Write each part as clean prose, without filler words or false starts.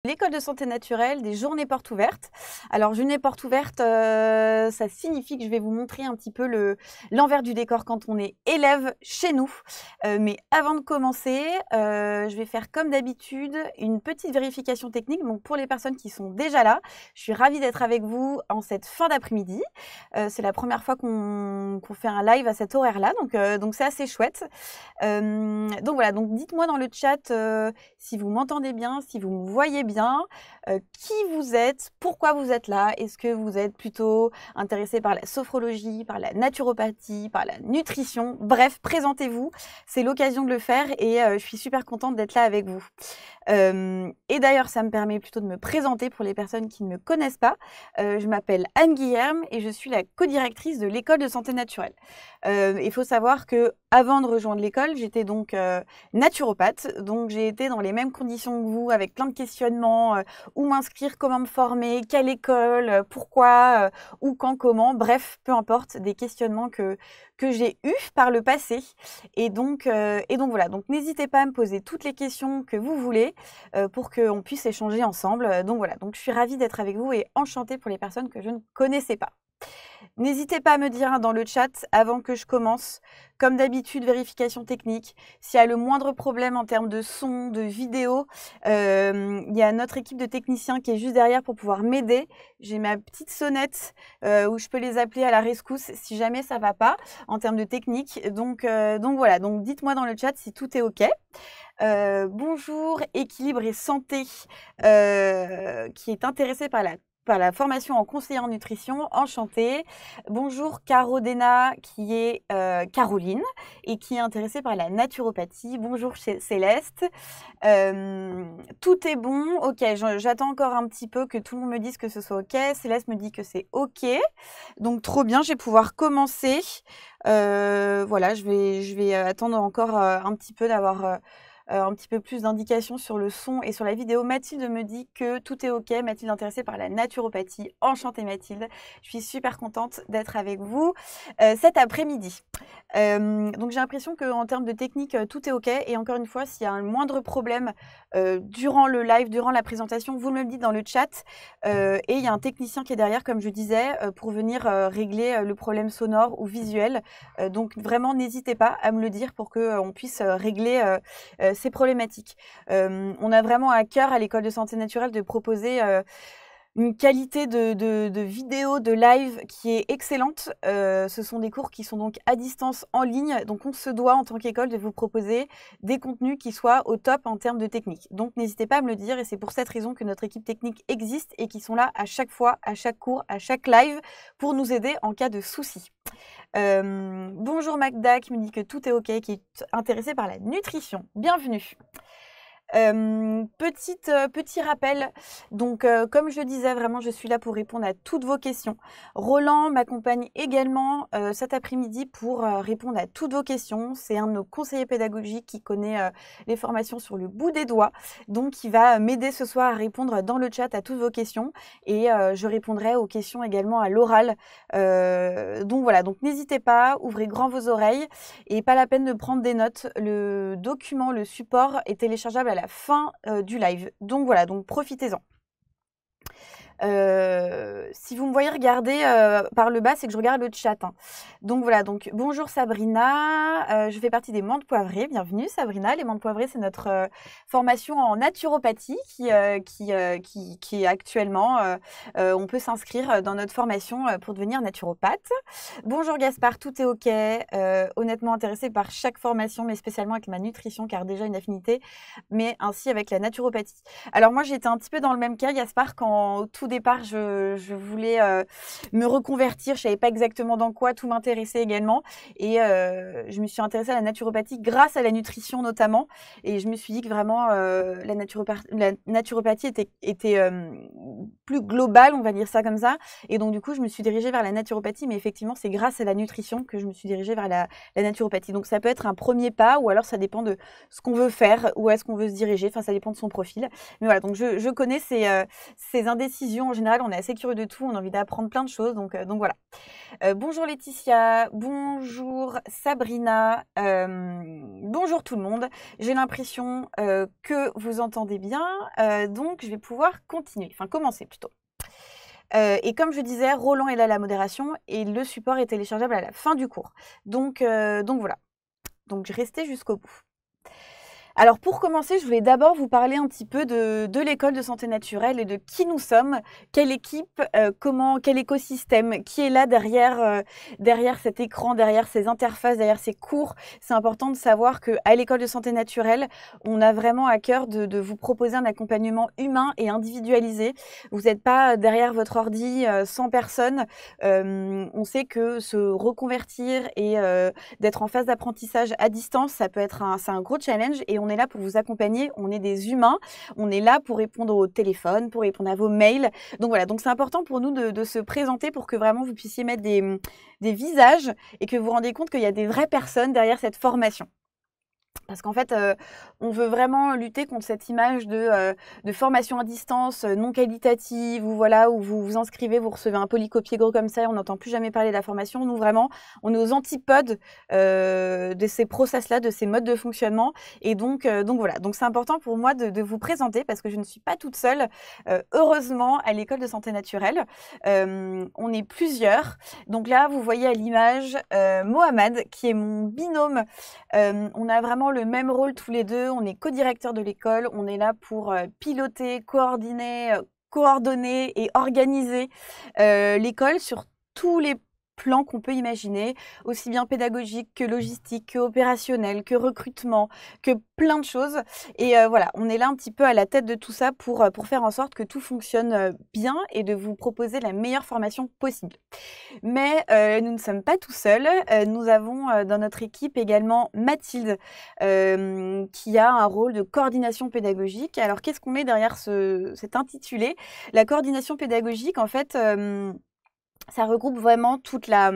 L'école de santé naturelle, des journées portes ouvertes. Alors, journée porte ouverte, ça signifie que je vais vous montrer un petit peu l'envers du décor quand on est élève chez nous. Mais avant de commencer, je vais faire comme d'habitude une petite vérification technique. Donc, pour les personnes qui sont déjà là, je suis ravie d'être avec vous en cette fin d'après-midi. C'est la première fois qu'on fait un live à cet horaire-là, donc c'est assez chouette. Donc voilà, donc dites-moi dans le chat si vous m'entendez bien, si vous me voyez bien, qui vous êtes, pourquoi vous êtes là, est-ce que vous êtes plutôt intéressé par la sophrologie, par la naturopathie, par la nutrition, bref, présentez-vous, c'est l'occasion de le faire et je suis super contente d'être là avec vous. Et d'ailleurs, ça me permet plutôt de me présenter pour les personnes qui ne me connaissent pas. Je m'appelle Anne Guilherme et je suis la co-directrice de l'école de santé naturelle. Il faut savoir que avant de rejoindre l'école, j'étais donc naturopathe, donc j'ai été dans les mêmes conditions que vous, avec plein de questionnements, où m'inscrire, comment me former, quelle école, pourquoi, où, quand, comment, bref, peu importe, des questionnements que j'ai eus par le passé. Et donc voilà, donc n'hésitez pas à me poser toutes les questions que vous voulez pour qu'on puisse échanger ensemble. Donc voilà, donc je suis ravie d'être avec vous et enchantée pour les personnes que je ne connaissais pas. N'hésitez pas à me dire dans le chat avant que je commence, comme d'habitude, vérification technique. S'il y a le moindre problème en termes de son, de vidéo, il y a notre équipe de techniciens qui est juste derrière pour pouvoir m'aider. J'ai ma petite sonnette où je peux les appeler à la rescousse si jamais ça ne va pas en termes de technique. Donc voilà, donc dites-moi dans le chat si tout est OK. Bonjour, Équilibre et Santé, qui est intéressé par la formation en conseiller en nutrition, enchantée. Bonjour Carodena, qui est Caroline et qui est intéressée par la naturopathie. Bonjour Céleste. Tout est bon. Ok, j'attends encore un petit peu que tout le monde me dise que ce soit ok. Céleste me dit que c'est ok. Donc trop bien, je vais pouvoir commencer. Voilà, je vais attendre encore un petit peu d'avoir un petit peu plus d'indications sur le son et sur la vidéo. Mathilde me dit que tout est ok. Mathilde intéressée par la naturopathie. Enchantée Mathilde. Je suis super contente d'être avec vous cet après-midi. Donc j'ai l'impression qu'en termes de technique, tout est ok. Et encore une fois, s'il y a un moindre problème durant le live, durant la présentation, vous me le dites dans le chat. Et il y a un technicien qui est derrière, comme je disais, pour venir régler le problème sonore ou visuel. Donc vraiment, n'hésitez pas à me le dire pour qu'on puisse régler ces problématiques. On a vraiment à cœur à l'école de santé naturelle de proposer une qualité de vidéo, de live qui est excellente. Ce sont des cours qui sont donc à distance en ligne. Donc on se doit en tant qu'école de vous proposer des contenus qui soient au top en termes de technique. Donc n'hésitez pas à me le dire et c'est pour cette raison que notre équipe technique existe et qui sont là à chaque fois, à chaque cours, à chaque live pour nous aider en cas de soucis. Bonjour Magda qui me dit que tout est ok, qui est intéressée par la nutrition. Bienvenue. Petit rappel, donc comme je le disais, vraiment je suis là pour répondre à toutes vos questions. Roland m'accompagne également cet après-midi pour répondre à toutes vos questions. C'est un de nos conseillers pédagogiques qui connaît les formations sur le bout des doigts, donc il va m'aider ce soir à répondre dans le chat à toutes vos questions et je répondrai aux questions également à l'oral. Donc voilà, donc n'hésitez pas, ouvrez grand vos oreilles et pas la peine de prendre des notes. Le document, le support est téléchargeable à la fin du live. Donc voilà, donc profitez-en. Si vous me voyez regarder par le bas, c'est que je regarde le chat. Hein. Donc voilà, donc bonjour Sabrina, je fais partie des menthes poivrées. Bienvenue Sabrina. Les menthes poivrées, c'est notre formation en naturopathie qui est actuellement, on peut s'inscrire dans notre formation pour devenir naturopathe. Bonjour Gaspard, tout est ok. Honnêtement intéressée par chaque formation, mais spécialement avec ma nutrition, car déjà une affinité, mais ainsi avec la naturopathie. Alors moi, j'étais un petit peu dans le même cas, Gaspard, quand au tout départ, je voulais me reconvertir. Je savais pas exactement dans quoi, tout m'intéressait également. Et je me suis intéressée à la naturopathie grâce à la nutrition notamment. Et je me suis dit que vraiment, la naturopathie était plus globale, on va dire ça comme ça. Et donc, du coup, je me suis dirigée vers la naturopathie. Mais effectivement, c'est grâce à la nutrition que je me suis dirigée vers la naturopathie. Donc, ça peut être un premier pas ou alors ça dépend de ce qu'on veut faire, où est-ce qu'on veut se diriger. Enfin, ça dépend de son profil. Mais voilà, donc je connais ces indécisions bio, en général, on est assez curieux de tout, on a envie d'apprendre plein de choses, donc voilà. Bonjour Laetitia, bonjour Sabrina, bonjour tout le monde. J'ai l'impression que vous entendez bien, donc je vais pouvoir continuer, enfin commencer plutôt. Et comme je disais, Roland est là à la modération et le support est téléchargeable à la fin du cours. Donc voilà. Donc je restais jusqu'au bout. Alors pour commencer, je voulais d'abord vous parler un petit peu de l'école de santé naturelle et de qui nous sommes, quelle équipe, quel écosystème, qui est là derrière cet écran, derrière ces interfaces, derrière ces cours. C'est important de savoir qu'à l'école de santé naturelle, on a vraiment à cœur de vous proposer un accompagnement humain et individualisé. Vous n'êtes pas derrière votre ordi 100 personnes. On sait que se reconvertir et d'être en phase d'apprentissage à distance, c'est un gros challenge et on est là pour vous accompagner, on est des humains, on est là pour répondre au téléphone, pour répondre à vos mails. Donc voilà, donc c'est important pour nous de se présenter pour que vraiment vous puissiez mettre des visages et que vous vous rendiez compte qu'il y a des vraies personnes derrière cette formation. Parce qu'en fait, on veut vraiment lutter contre cette image de formation à distance non qualitative, où voilà, où vous vous inscrivez, vous recevez un polycopier gros comme ça, et on n'entend plus jamais parler de la formation. Nous, vraiment, on est aux antipodes de ces process-là, de ces modes de fonctionnement. Et donc voilà. Donc c'est important pour moi de vous présenter parce que je ne suis pas toute seule, heureusement, à l'école de santé naturelle. On est plusieurs. Donc là, vous voyez à l'image Mohamed, qui est mon binôme. On a vraiment le même rôle tous les deux, on est co-directeur de l'école, on est là pour piloter, coordonner et organiser l'école sur tous les plans qu'on peut imaginer, aussi bien pédagogique que logistique, que opérationnel, que recrutement, que plein de choses. Et voilà, on est là un petit peu à la tête de tout ça pour faire en sorte que tout fonctionne bien et de vous proposer la meilleure formation possible. Mais nous ne sommes pas tout seuls. Nous avons dans notre équipe également Mathilde qui a un rôle de coordination pédagogique. Alors qu'est-ce qu'on met derrière cet intitulé? La coordination pédagogique, en fait, ça regroupe vraiment toute la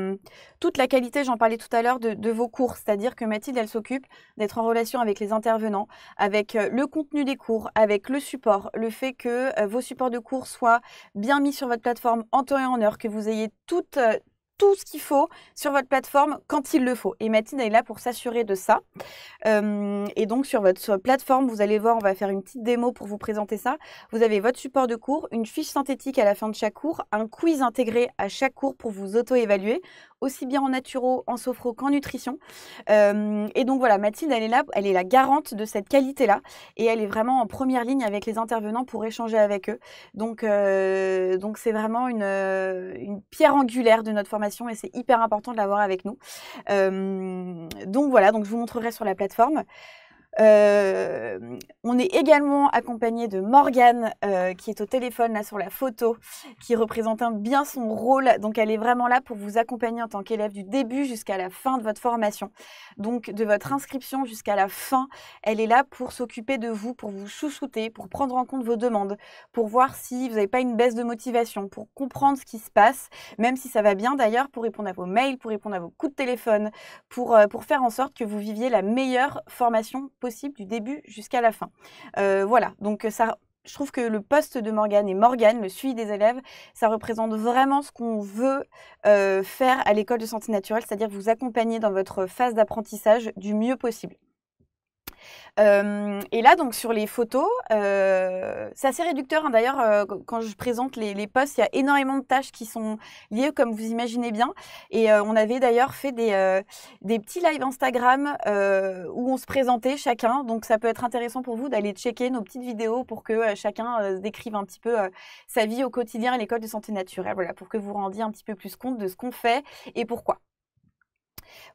qualité, j'en parlais tout à l'heure, de vos cours. C'est-à-dire que Mathilde, elle s'occupe d'être en relation avec les intervenants, avec le contenu des cours, avec le support, le fait que vos supports de cours soient bien mis sur votre plateforme en temps et en heure, que vous ayez tout ce qu'il faut sur votre plateforme quand il le faut. Et Mathilde est là pour s'assurer de ça. Et donc sur votre plateforme, vous allez voir, on va faire une petite démo pour vous présenter ça. Vous avez votre support de cours, une fiche synthétique à la fin de chaque cours, un quiz intégré à chaque cours pour vous auto-évaluer, aussi bien en naturo, en sophro qu'en nutrition. Et donc voilà, Mathilde, elle est là, elle est la garante de cette qualité-là et elle est vraiment en première ligne avec les intervenants pour échanger avec eux. Donc c'est vraiment une pierre angulaire de notre formation et c'est hyper important de l'avoir avec nous. Donc voilà, donc je vous montrerai sur la plateforme. On est également accompagné de Morgane qui est au téléphone là sur la photo, qui représente bien son rôle. Donc elle est vraiment là pour vous accompagner en tant qu'élève du début jusqu'à la fin de votre formation. Donc de votre inscription jusqu'à la fin, elle est là pour s'occuper de vous, pour vous chouchouter, pour prendre en compte vos demandes, pour voir si vous n'avez pas une baisse de motivation, pour comprendre ce qui se passe, même si ça va bien d'ailleurs, pour répondre à vos mails, pour répondre à vos coups de téléphone, pour faire en sorte que vous viviez la meilleure formation possible du début jusqu'à la fin. Voilà, donc ça, je trouve que le poste de Morgane et Morgane, le suivi des élèves, ça représente vraiment ce qu'on veut faire à l'école de santé naturelle, c'est-à-dire vous accompagner dans votre phase d'apprentissage du mieux possible. Et là, donc sur les photos, c'est assez réducteur. Hein, d'ailleurs, quand je présente les posts, il y a énormément de tâches qui sont liées, comme vous imaginez bien. Et on avait d'ailleurs fait des petits lives Instagram où on se présentait chacun. Donc ça peut être intéressant pour vous d'aller checker nos petites vidéos pour que chacun décrive un petit peu sa vie au quotidien à l'école de santé naturelle. Voilà, pour que vous rendiez un petit peu plus compte de ce qu'on fait et pourquoi.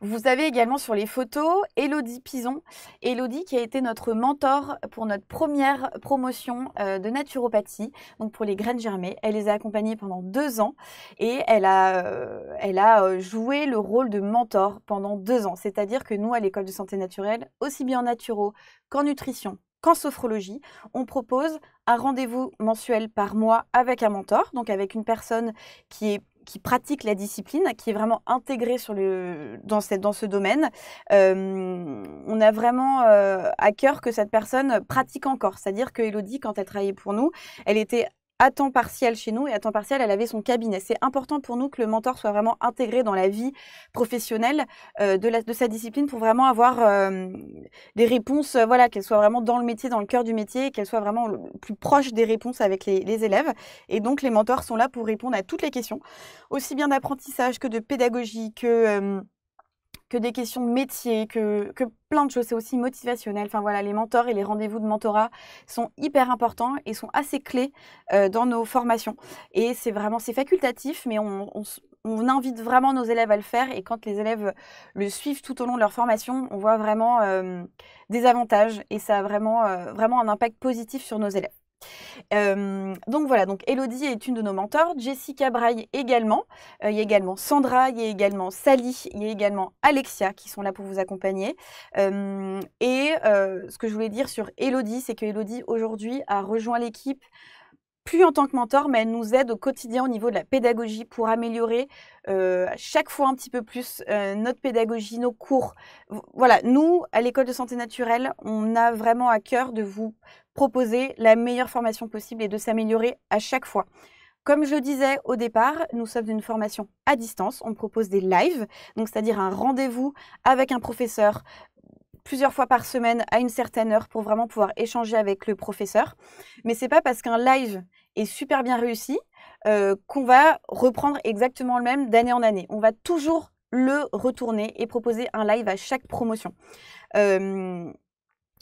Vous avez également sur les photos Elodie Pison. Elodie qui a été notre mentor pour notre première promotion de naturopathie, donc pour les graines germées. Elle les a accompagnées pendant 2 ans et elle a joué le rôle de mentor pendant 2 ans. C'est-à-dire que nous, à l'école de santé naturelle, aussi bien en naturo qu'en nutrition, qu'en sophrologie, on propose un rendez-vous mensuel par mois avec un mentor, donc avec une personne qui pratique la discipline, qui est vraiment intégrée dans ce domaine. On a vraiment à cœur que cette personne pratique encore. C'est-à-dire que Elodie, quand elle travaillait pour nous, elle était à temps partiel chez nous et à temps partiel, elle avait son cabinet. C'est important pour nous que le mentor soit vraiment intégré dans la vie professionnelle de sa discipline pour vraiment avoir des réponses, voilà, qu'elle soit vraiment dans le métier, dans le cœur du métier, et qu'elle soit vraiment le plus proche des réponses avec les élèves. Et donc, les mentors sont là pour répondre à toutes les questions, aussi bien d'apprentissage que de pédagogie, que des questions de métier, que plein de choses. C'est aussi motivationnel. Enfin voilà, les mentors et les rendez-vous de mentorat sont hyper importants et sont assez clés dans nos formations. Et c'est facultatif, mais on invite vraiment nos élèves à le faire. Et quand les élèves le suivent tout au long de leur formation, on voit vraiment des avantages et ça a vraiment un impact positif sur nos élèves. Donc voilà, donc Elodie est une de nos mentors, Jessica Braille également, il y a également Sandra, il y a également Sally, il y a également Alexia qui sont là pour vous accompagner. Ce que je voulais dire sur Elodie, c'est que Elodie aujourd'hui a rejoint l'équipe plus en tant que mentor, mais elle nous aide au quotidien au niveau de la pédagogie pour améliorer chaque fois un petit peu plus notre pédagogie, nos cours. Voilà, nous, à l'École de santé naturelle, on a vraiment à cœur de vous proposer la meilleure formation possible et de s'améliorer à chaque fois. Comme je le disais au départ, nous sommes une formation à distance. On propose des lives, donc c'est-à-dire un rendez-vous avec un professeur plusieurs fois par semaine à une certaine heure pour vraiment pouvoir échanger avec le professeur. Mais c'est pas parce qu'un live est super bien réussi qu'on va reprendre exactement le même d'année en année. On va toujours le retourner et proposer un live à chaque promotion.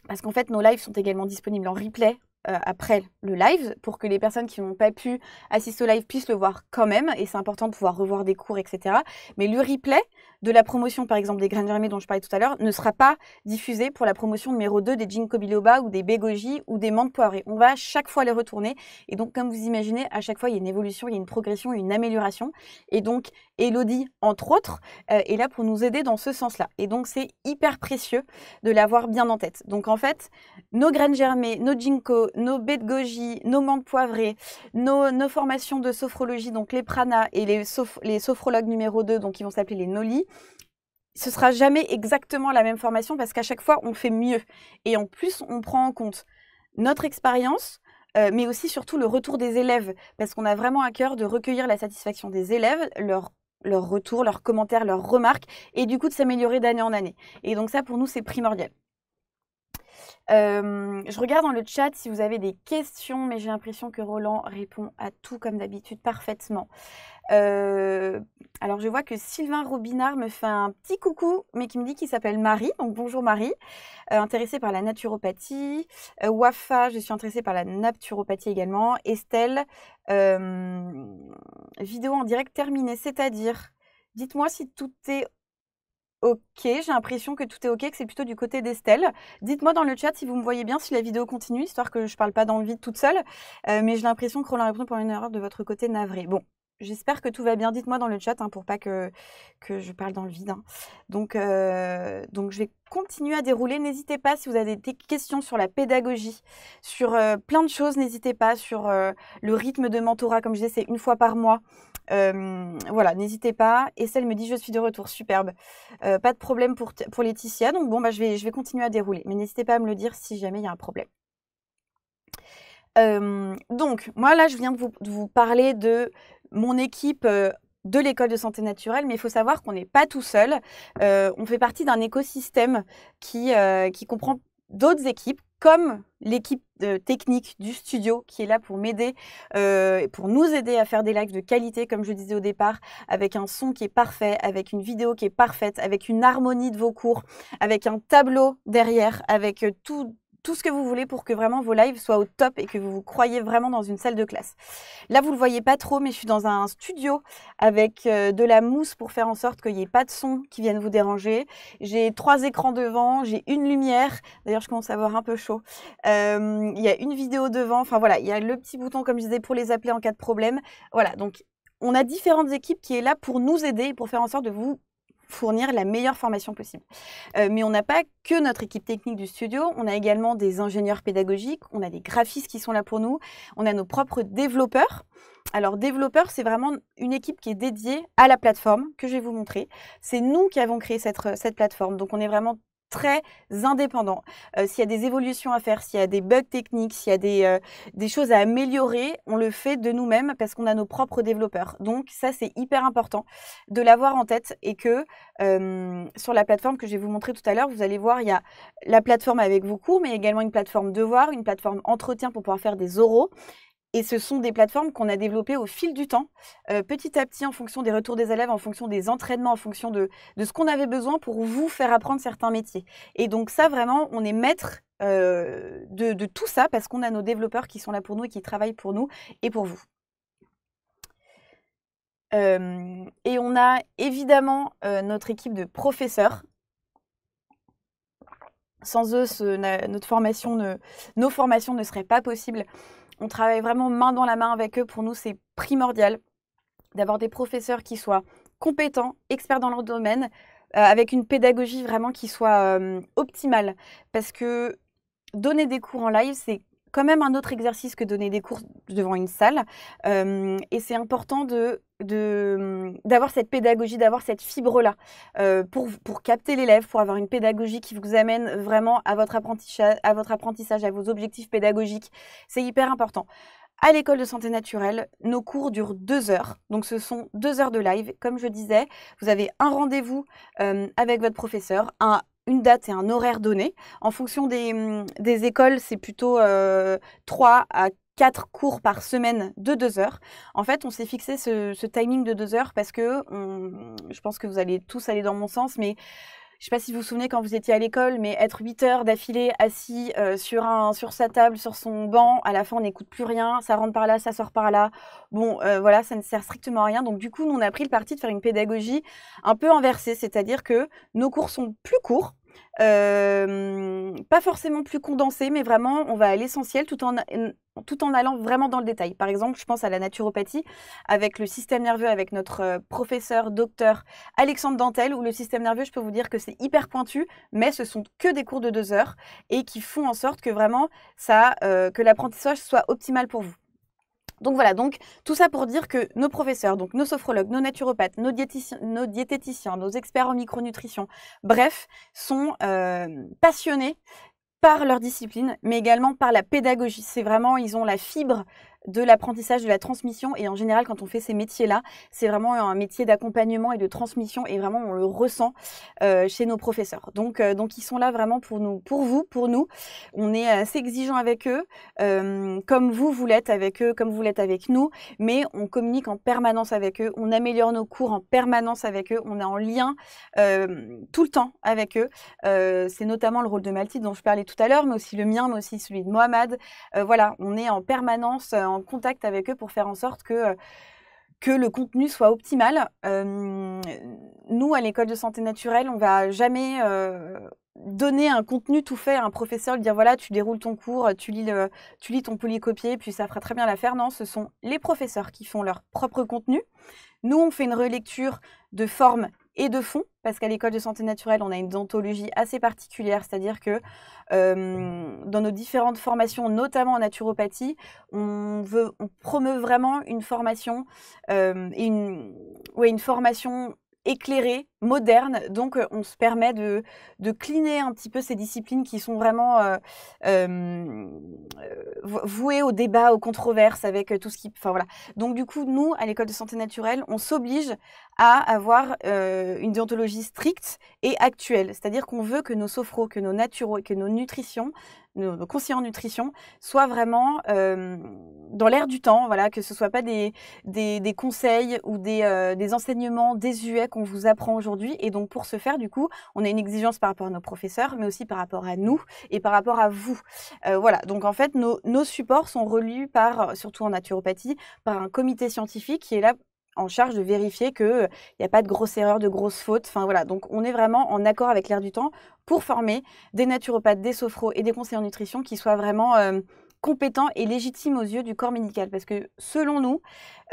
Parce qu'en fait, nos lives sont également disponibles en replay après le live pour que les personnes qui n'ont pas pu assister au live puissent le voir quand même. Et c'est important de pouvoir revoir des cours, etc. Mais le replay de la promotion, par exemple, des graines germées dont je parlais tout à l'heure, ne sera pas diffusé pour la promotion numéro 2 des ginkgo biloba ou des bégoji ou des menthes poivrées. On va à chaque fois les retourner. Et donc, comme vous imaginez, à chaque fois, il y a une évolution, il y a une progression, une amélioration. Et donc, Elodie, entre autres, est là pour nous aider dans ce sens-là. Et donc, c'est hyper précieux de l'avoir bien en tête. Donc, en fait, nos graines germées, nos ginkgo, nos baies de goji, nos menthes poivrées, nos formations de sophrologie, donc les pranas et les sophrologues numéro 2, donc qui vont s'appeler les nolis, ce sera jamais exactement la même formation parce qu'à chaque fois, on fait mieux. Et en plus, on prend en compte notre expérience, mais aussi surtout le retour des élèves, parce qu'on a vraiment à cœur de recueillir la satisfaction des élèves, leur retour, leurs commentaires, leurs remarques, et du coup de s'améliorer d'année en année. Et donc ça, pour nous, c'est primordial. Je regarde dans le chat si vous avez des questions, mais j'ai l'impression que Roland répond à tout comme d'habitude parfaitement. Alors je vois que Sylvain Robinard me fait un petit coucou, mais qui me dit qu'il s'appelle Marie, donc bonjour Marie, intéressée par la naturopathie. Wafa, je suis intéressée par la naturopathie également. Estelle, vidéo en direct terminée, c'est-à-dire, dites-moi si tout est ok, j'ai l'impression que tout est ok, que c'est plutôt du côté d'Estelle. Dites-moi dans le chat si vous me voyez bien, si la vidéo continue, histoire que je ne parle pas dans le vide toute seule. Mais j'ai l'impression que Roland répond pour une erreur de votre côté, navré. Bon, j'espère que tout va bien. Dites-moi dans le chat pour pas que je parle dans le vide. Donc je vais continuer à dérouler. N'hésitez pas si vous avez des questions sur la pédagogie, sur plein de choses. N'hésitez pas sur le rythme de mentorat. Comme je disais, c'est une fois par mois. Voilà, n'hésitez pas. Estelle me dit je suis de retour, superbe. Pas de problème pour Laetitia. Donc bon, je vais continuer à dérouler. Mais n'hésitez pas à me le dire si jamais il y a un problème. Donc, moi là, je viens de vous parler de mon équipe de l'école de santé naturelle, mais il faut savoir qu'on n'est pas tout seul. On fait partie d'un écosystème qui comprend d'autres équipes, comme l'équipe technique du studio qui est là pour m'aider, pour nous aider à faire des lives de qualité, comme je disais au départ, avec un son qui est parfait, avec une vidéo qui est parfaite, avec une harmonie de vos cours, avec un tableau derrière, avec tout ce que vous voulez pour que vraiment vos lives soient au top et que vous vous croyez vraiment dans une salle de classe. Là, vous ne le voyez pas trop, mais je suis dans un studio avec de la mousse pour faire en sorte qu'il n'y ait pas de son qui vienne vous déranger. J'ai 3 écrans devant, j'ai une lumière. D'ailleurs, je commence à avoir un peu chaud. Il y a une vidéo devant. Enfin voilà, il y a le petit bouton, comme je disais, pour les appeler en cas de problème. Voilà, donc on a différentes équipes qui est là pour nous aider, pour faire en sorte de vous fournir la meilleure formation possible. Mais on n'a pas que notre équipe technique du studio, on a également des ingénieurs pédagogiques, on a des graphistes qui sont là pour nous, on a nos propres développeurs. Alors développeurs, c'est vraiment une équipe qui est dédiée à la plateforme que je vais vous montrer. C'est nous qui avons créé cette plateforme, donc on est vraiment très indépendants. S'il y a des évolutions à faire, s'il y a des bugs techniques, s'il y a des choses à améliorer, on le fait de nous-mêmes parce qu'on a nos propres développeurs. Donc ça, c'est hyper important de l'avoir en tête et que sur la plateforme que je vais vous montrer tout à l'heure, vous allez voir, il y a la plateforme avec vos cours, mais également une plateforme devoir, une plateforme entretien pour pouvoir faire des oraux. Et ce sont des plateformes qu'on a développées au fil du temps, petit à petit, en fonction des retours des élèves, en fonction des entraînements, en fonction de ce qu'on avait besoin pour vous faire apprendre certains métiers. Et donc ça, vraiment, on est maître de tout ça parce qu'on a nos développeurs qui sont là pour nous et qui travaillent pour nous et pour vous. Et on a évidemment notre équipe de professeurs. Sans eux, nos formations ne seraient pas possibles. On travaille vraiment main dans la main avec eux. Pour nous, c'est primordial d'avoir des professeurs qui soient compétents, experts dans leur domaine, avec une pédagogie vraiment qui soit optimale. Parce que donner des cours en live, c'est quand même un autre exercice que donner des cours devant une salle. Et c'est important d'avoir cette pédagogie, d'avoir cette fibre-là pour capter l'élève, pour avoir une pédagogie qui vous amène vraiment à votre apprentissage, à vos objectifs pédagogiques. C'est hyper important. À l'école de santé naturelle, nos cours durent 2 heures. Donc, ce sont 2 heures de live. Comme je disais, vous avez un rendez-vous avec votre professeur, une date et un horaire donné. En fonction des écoles, c'est plutôt 3 à 4 cours par semaine de 2 heures. En fait, on s'est fixé ce timing de 2 heures parce que je pense que vous allez tous aller dans mon sens, mais je ne sais pas si vous vous souvenez quand vous étiez à l'école, mais être 8 heures d'affilée assis sur sa table, sur son banc, à la fin on n'écoute plus rien, ça rentre par là, ça sort par là. Bon, voilà, ça ne sert strictement à rien. Donc du coup, nous on a pris le parti de faire une pédagogie un peu inversée, c'est-à-dire que nos cours sont plus courts, pas forcément plus condensés, mais vraiment on va à l'essentiel tout en allant vraiment dans le détail. Par exemple, je pense à la naturopathie avec le système nerveux, avec notre professeur, docteur Alexandre Dantel, où le système nerveux, je peux vous dire que c'est hyper pointu, mais ce sont que des cours de 2 heures et qui font en sorte que vraiment que l'apprentissage soit optimal pour vous. Donc voilà, donc tout ça pour dire que nos professeurs, donc nos sophrologues, nos naturopathes, nos diététiciens, nos experts en micronutrition, bref, sont passionnés par leur discipline, mais également par la pédagogie. C'est vraiment, ils ont la fibre de l'apprentissage, de la transmission. Et en général, quand on fait ces métiers-là, c'est vraiment un métier d'accompagnement et de transmission. Et vraiment, on le ressent chez nos professeurs. Donc, ils sont là vraiment pour nous, pour vous, pour nous. On est assez exigeant avec eux, comme vous l'êtes avec eux, comme vous l'êtes avec nous. Mais on communique en permanence avec eux. On améliore nos cours en permanence avec eux. On est en lien tout le temps avec eux. C'est notamment le rôle de Mathilde dont je parlais tout à l'heure, mais aussi le mien, mais aussi celui de Mohamed. Voilà, on est en permanence en contact avec eux pour faire en sorte que le contenu soit optimal. Nous, à l'école de santé naturelle, on ne va jamais donner un contenu tout fait à un professeur, lui dire voilà, tu déroules ton cours, tu lis ton polycopier, puis ça fera très bien l'affaire. Non, ce sont les professeurs qui font leur propre contenu. Nous, on fait une relecture de forme et de fond, parce qu'à l'école de santé naturelle, on a une déontologie assez particulière, c'est-à-dire que dans nos différentes formations, notamment en naturopathie, on promeut vraiment une formation, une formation éclairée, moderne, donc on se permet de cliner un petit peu ces disciplines qui sont vraiment vouées au débat, aux controverses, avec tout ce qui... Enfin voilà. Donc du coup, nous, à l'école de santé naturelle, on s'oblige à avoir une déontologie stricte et actuelle. C'est-à-dire qu'on veut que nos sophros, que nos naturaux et que nos nutritions, nos conseillers en nutrition soient vraiment dans l'air du temps, voilà, que ce ne soit pas des conseils ou des enseignements désuets qu'on vous apprend aujourd'hui. Et donc pour ce faire, du coup, on a une exigence par rapport à nos professeurs, mais aussi par rapport à nous et par rapport à vous. Voilà, donc en fait, nos supports sont relus surtout en naturopathie, par un comité scientifique qui est là en charge de vérifier qu'il n'y a pas de grosses erreurs, de grosses fautes. Enfin voilà, donc on est vraiment en accord avec l'air du temps pour former des naturopathes, des sophros et des conseillers en nutrition qui soient vraiment compétents et légitimes aux yeux du corps médical. Parce que selon nous,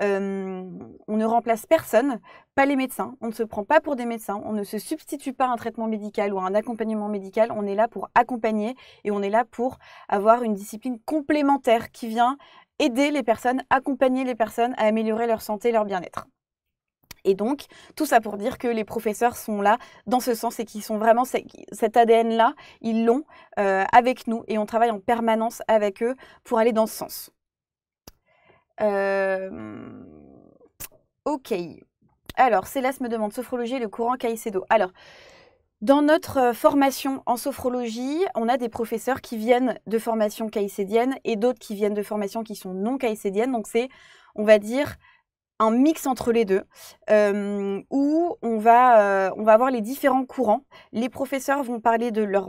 on ne remplace personne, pas les médecins. On ne se prend pas pour des médecins, on ne se substitue pas à un traitement médical ou à un accompagnement médical. On est là pour accompagner et on est là pour avoir une discipline complémentaire qui vient aider les personnes, accompagner les personnes à améliorer leur santé et leur bien-être. Et donc, tout ça pour dire que les professeurs sont là dans ce sens et qu'ils sont vraiment, cet ADN-là, ils l'ont avec nous et on travaille en permanence avec eux pour aller dans ce sens. Ok. Alors, Céleste me demande, sophrologie et le courant Caicedo. Alors, dans notre formation en sophrologie, on a des professeurs qui viennent de formation caïcédienne et d'autres qui viennent de formations qui sont non caïcédiennes. Donc, c'est, on va dire, un mix entre les deux, où on va avoir les différents courants. Les professeurs vont parler de leur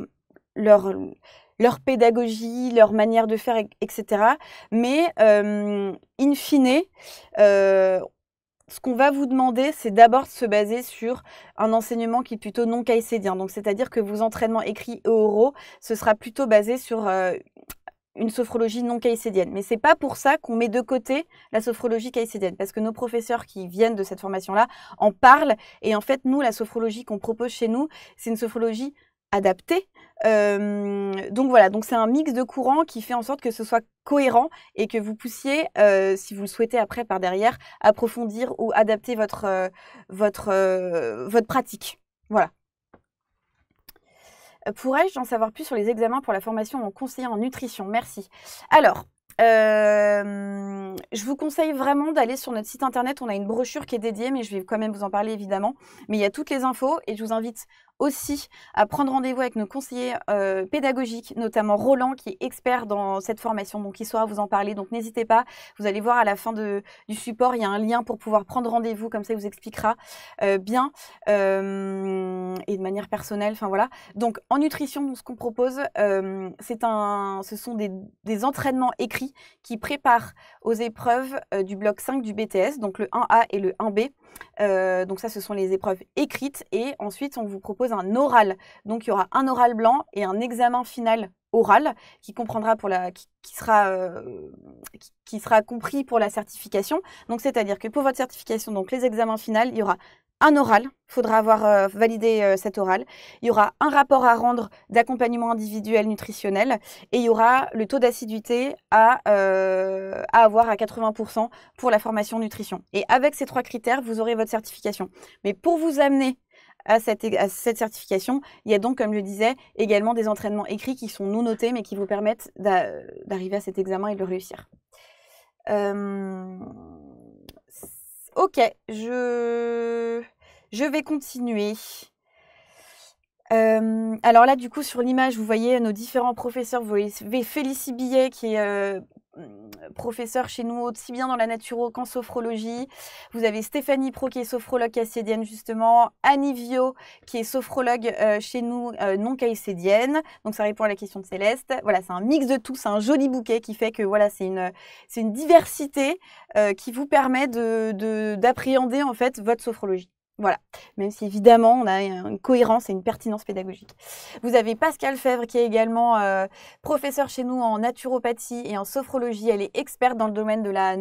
pédagogie, leur manière de faire, etc. Mais, in fine, ce qu'on va vous demander, c'est d'abord de se baser sur un enseignement qui est plutôt non caïcédien. Donc, c'est-à-dire que vos entraînements écrits et oraux, ce sera plutôt basé sur une sophrologie non caïcédienne. Mais c'est pas pour ça qu'on met de côté la sophrologie caïcédienne, parce que nos professeurs qui viennent de cette formation-là en parlent. Et en fait, nous, la sophrologie qu'on propose chez nous, c'est une sophrologie adaptée. Donc voilà, donc c'est un mix de courants qui fait en sorte que ce soit cohérent et que vous puissiez, si vous le souhaitez après par derrière, approfondir ou adapter votre pratique. Voilà. Pourrais-je en savoir plus sur les examens pour la formation en conseiller en nutrition? Merci. Alors, je vous conseille vraiment d'aller sur notre site internet. On a une brochure qui est dédiée, mais je vais quand même vous en parler évidemment. Mais il y a toutes les infos et je vous invite aussi à prendre rendez-vous avec nos conseillers pédagogiques, notamment Roland qui est expert dans cette formation, donc il saura vous en parler. Donc n'hésitez pas, vous allez voir à la fin du support, il y a un lien pour pouvoir prendre rendez-vous, comme ça il vous expliquera bien et de manière personnelle. Enfin voilà. Donc en nutrition, ce qu'on propose, ce sont des entraînements écrits qui préparent aux épreuves du bloc 5 du BTS, donc le 1A et le 1B. Donc ça, ce sont les épreuves écrites et ensuite, on vous propose un oral. Donc, il y aura un oral blanc et un examen final oral qui comprendra qui sera compris pour la certification. Donc, c'est-à-dire que pour votre certification, donc les examens finaux, il y aura un oral, il faudra avoir validé cet oral. Il y aura un rapport à rendre d'accompagnement individuel nutritionnel et il y aura le taux d'assiduité à avoir à 80% pour la formation nutrition. Et avec ces 3 critères, vous aurez votre certification. Mais pour vous amener à cette certification, il y a donc, comme je le disais, également des entraînements écrits qui sont non notés, mais qui vous permettent d'arriver à cet examen et de le réussir. Ok, je vais continuer. Alors là, du coup, sur l'image, vous voyez nos différents professeurs. Vous voyez Félicie Billet, qui est professeure chez nous, aussi bien dans la naturo qu'en sophrologie. Vous avez Stéphanie Pro, qui est sophrologue caïcédienne, justement. Annie Vio, qui est sophrologue chez nous, non caïcédienne. Donc, ça répond à la question de Céleste. Voilà, c'est un mix de tout. C'est un joli bouquet qui fait que, voilà, c'est une diversité qui vous permet d'appréhender, en fait, votre sophrologie. Voilà, même si évidemment on a une cohérence et une pertinence pédagogique. Vous avez Pascale Fèvre qui est également professeure chez nous en naturopathie et en sophrologie. Elle est experte dans le domaine de la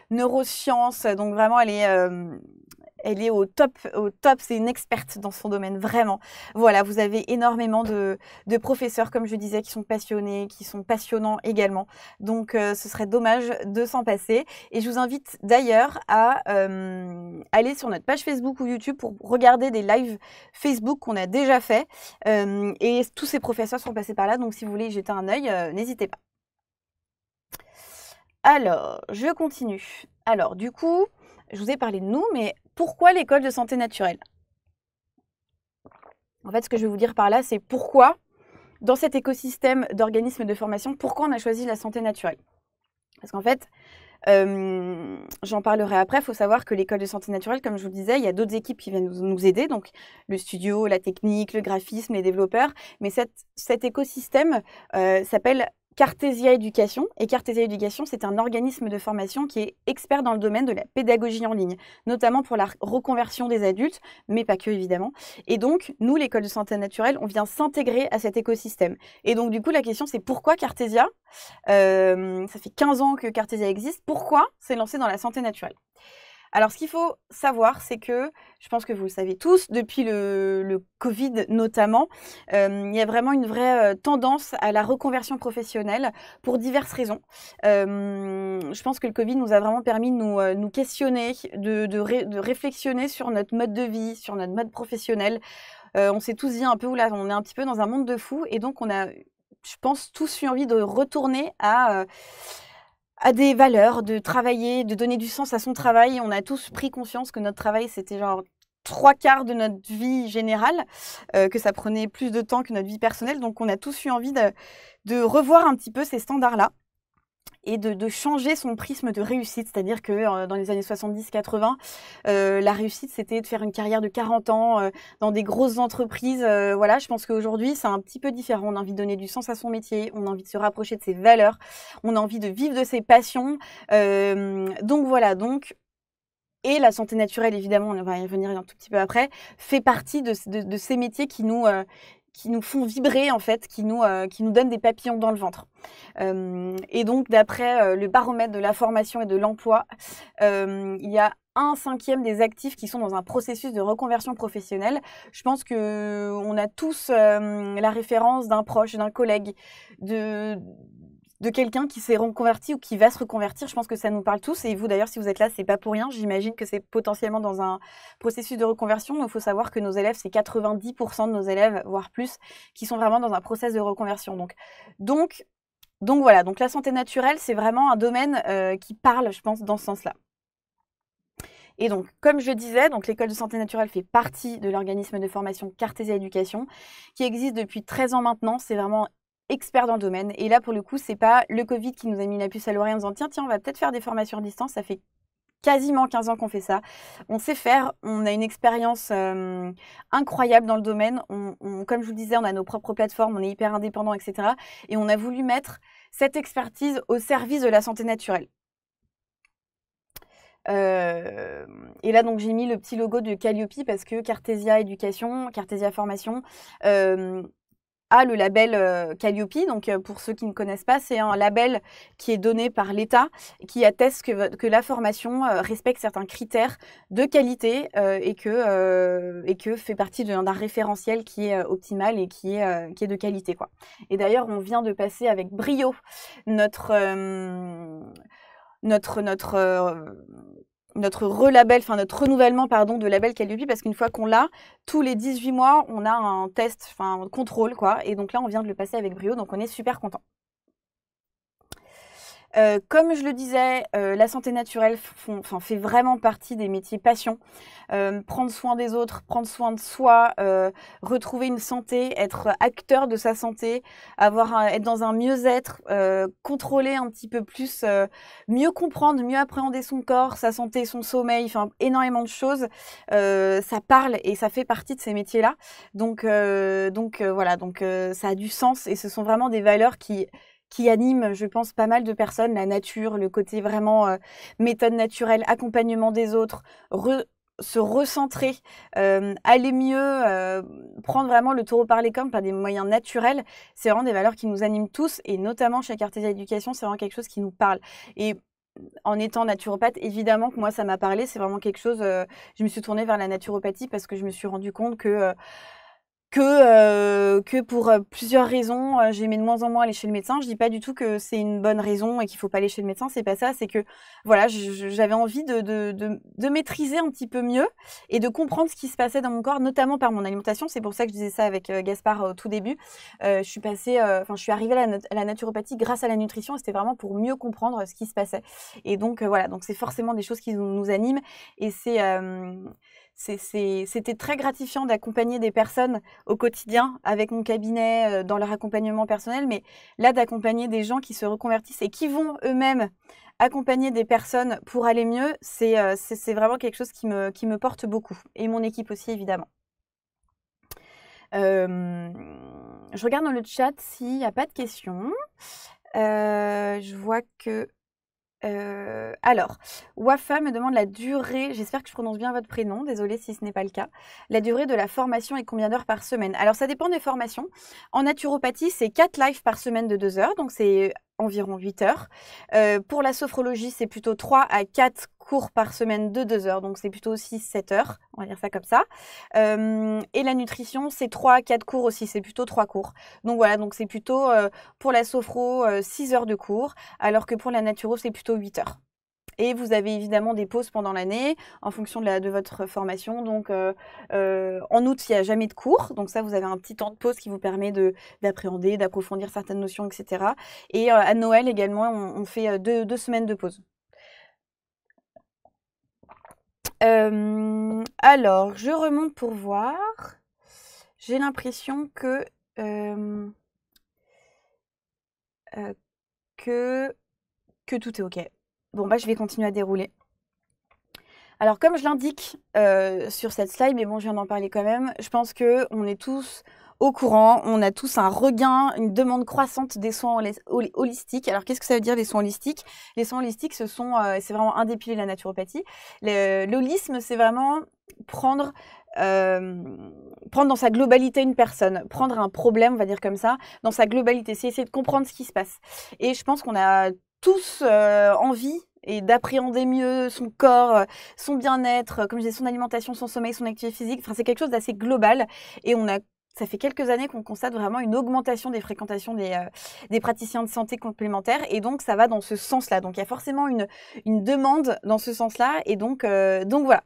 neuroscience, donc vraiment elle est au top, c'est une experte dans son domaine, vraiment. Voilà, vous avez énormément de professeurs, comme je disais, qui sont passionnés, qui sont passionnants également. Donc, ce serait dommage de s'en passer. Et je vous invite d'ailleurs à aller sur notre page Facebook ou YouTube pour regarder des lives Facebook qu'on a déjà fait. Et tous ces professeurs sont passés par là, donc si vous voulez y jeter un œil, n'hésitez pas. Alors, je continue. Alors, du coup, je vous ai parlé de nous, mais pourquoi l'école de santé naturelle? En fait, ce que je vais vous dire par là, c'est pourquoi, dans cet écosystème d'organismes de formation, pourquoi on a choisi la santé naturelle? Parce qu'en fait, j'en parlerai après, il faut savoir que l'école de santé naturelle, comme je vous le disais, il y a d'autres équipes qui viennent nous aider, donc le studio, la technique, le graphisme, les développeurs, mais cet écosystème s'appelle Cartésia Éducation. Et Cartésia Éducation, c'est un organisme de formation qui est expert dans le domaine de la pédagogie en ligne, notamment pour la reconversion des adultes, mais pas que évidemment. Et donc, nous, l'école de santé naturelle, on vient s'intégrer à cet écosystème. Et donc, du coup, la question, c'est pourquoi Cartésia? Ça fait 15 ans que Cartésia existe. Pourquoi s'est lancé dans la santé naturelle? Alors, ce qu'il faut savoir, c'est que, je pense que vous le savez tous, depuis le Covid notamment, il y a vraiment une vraie tendance à la reconversion professionnelle pour diverses raisons. Je pense que le Covid nous a vraiment permis de nous questionner, de réflexionner sur notre mode de vie, sur notre mode professionnel. On s'est tous dit un peu, oula, on est un petit peu dans un monde de fous, et donc on a, je pense, tous eu envie de retourner à des valeurs, de travailler, de donner du sens à son travail. On a tous pris conscience que notre travail, c'était genre 3/4 de notre vie générale, que ça prenait plus de temps que notre vie personnelle. Donc, on a tous eu envie de revoir un petit peu ces standards-là et de changer son prisme de réussite. C'est-à-dire que dans les années 70-80, la réussite, c'était de faire une carrière de 40 ans dans des grosses entreprises. Voilà, je pense qu'aujourd'hui, c'est un petit peu différent. On a envie de donner du sens à son métier, on a envie de se rapprocher de ses valeurs, on a envie de vivre de ses passions. Donc voilà, et la santé naturelle, évidemment, on va y revenir un tout petit peu après, fait partie de ces métiers qui nous font vibrer, en fait, qui nous donnent des papillons dans le ventre. Et donc, d'après le baromètre de la formation et de l'emploi, il y a 1/5 des actifs qui sont dans un processus de reconversion professionnelle. Je pense qu'on a tous la référence d'un proche, d'un collègue, de quelqu'un qui s'est reconverti ou qui va se reconvertir. Je pense que ça nous parle tous. Et vous, d'ailleurs, si vous êtes là, c'est pas pour rien. J'imagine que c'est potentiellement dans un processus de reconversion. Donc, il faut savoir que nos élèves, c'est 90% de nos élèves, voire plus, qui sont vraiment dans un process de reconversion. Donc voilà. Donc, la santé naturelle, c'est vraiment un domaine qui parle, je pense, dans ce sens-là. Et donc, comme je le disais, donc l'école de santé naturelle fait partie de l'organisme de formation Cartésia Éducation, qui existe depuis 13 ans maintenant. C'est vraiment expert dans le domaine. Et là, pour le coup, c'est pas le Covid qui nous a mis la puce à l'oreille en disant tiens, on va peut-être faire des formations à distance. Ça fait quasiment 15 ans qu'on fait ça. On sait faire, on a une expérience incroyable dans le domaine. Comme je vous le disais, on a nos propres plateformes, on est hyper indépendant, etc. Et on a voulu mettre cette expertise au service de la santé naturelle. Et là, donc, j'ai mis le petit logo de Calliope parce que Cartésia Éducation, Cartésia Formation a le label Calliope. Donc, pour ceux qui ne connaissent pas, c'est un label qui est donné par l'État qui atteste que la formation respecte certains critères de qualité et que fait partie d'un référentiel qui est optimal et qui est de qualité, quoi. Et d'ailleurs, on vient de passer avec brio notre relabel, enfin notre renouvellement de label Calliope, parce qu'une fois qu'on l'a, tous les 18 mois, on a un test, enfin un contrôle, quoi. Et donc là, on vient de le passer avec brio, donc on est super content. Comme je le disais, la santé naturelle fait vraiment partie des métiers passion. Prendre soin des autres, prendre soin de soi, retrouver une santé, être acteur de sa santé, être dans un mieux-être, contrôler un petit peu plus, mieux comprendre, mieux appréhender son corps, sa santé, son sommeil, enfin énormément de choses. Ça parle et ça fait partie de ces métiers-là. Donc voilà, ça a du sens et ce sont vraiment des valeurs qui anime, je pense, pas mal de personnes, la nature, le côté vraiment méthode naturelle, accompagnement des autres, se recentrer, aller mieux, prendre vraiment le taureau par les cornes par des moyens naturels. C'est vraiment des valeurs qui nous animent tous et notamment chez Cartésia Éducation, c'est vraiment quelque chose qui nous parle. Et en étant naturopathe, évidemment que moi, ça m'a parlé. C'est vraiment quelque chose... je me suis tournée vers la naturopathie parce que je me suis rendu compte que pour plusieurs raisons, j'aimais de moins en moins aller chez le médecin. Je dis pas du tout que c'est une bonne raison et qu'il faut pas aller chez le médecin, c'est pas ça. C'est que voilà, j'avais envie de maîtriser un petit peu mieux et de comprendre ce qui se passait dans mon corps, notamment par mon alimentation. C'est pour ça que je disais ça avec Gaspard au tout début. Je suis arrivée à la naturopathie grâce à la nutrition et c'était vraiment pour mieux comprendre ce qui se passait. Et donc voilà, donc c'est forcément des choses qui nous animent et c'était très gratifiant d'accompagner des personnes au quotidien avec mon cabinet dans leur accompagnement personnel, mais là d'accompagner des gens qui se reconvertissent et qui vont eux-mêmes accompagner des personnes pour aller mieux, c'est vraiment quelque chose qui me porte beaucoup et mon équipe aussi évidemment. Je regarde dans le chat s'il n'y a pas de questions. Je vois que... alors, Wafa me demande la durée, j'espère que je prononce bien votre prénom, désolée si ce n'est pas le cas. La durée de la formation est combien d'heures par semaine? Alors, ça dépend des formations. En naturopathie, c'est 4 lives par semaine de 2 heures, donc c'est environ 8 heures. Pour la sophrologie, c'est plutôt 3 à 4 cours par semaine de 2 heures, donc c'est plutôt 6-7 heures, on va dire ça comme ça. Et la nutrition, c'est 3-4 cours aussi, c'est plutôt 3 cours. Donc voilà, donc c'est plutôt pour la sophro 6 heures de cours, alors que pour la naturo, c'est plutôt 8 heures. Et vous avez évidemment des pauses pendant l'année en fonction de votre formation. Donc, en août, il n'y a jamais de cours. Donc ça, vous avez un petit temps de pause qui vous permet d'appréhender, d'approfondir certaines notions, etc. Et à Noël également, on fait 2 semaines de pause. Alors, je remonte pour voir. J'ai l'impression que tout est OK. Bon, bah, je vais continuer à dérouler. Alors, comme je l'indique sur cette slide, mais bon, je viens d'en parler quand même, je pense qu'on est tous au courant, on a tous un regain, une demande croissante des soins holistiques. Alors, qu'est-ce que ça veut dire, les soins holistiques? Les soins holistiques, c'est vraiment un des piliers de la naturopathie. L'holisme, c'est vraiment prendre dans sa globalité une personne, prendre un problème, on va dire comme ça, dans sa globalité, c'est essayer de comprendre ce qui se passe. Et je pense qu'on a tous envie et d'appréhender mieux son corps, son bien-être, comme je disais, son alimentation, son sommeil, son activité physique. Enfin, c'est quelque chose d'assez global et ça fait quelques années qu'on constate vraiment une augmentation des fréquentations des praticiens de santé complémentaires et donc ça va dans ce sens-là. Donc il y a forcément une demande dans ce sens-là et donc voilà.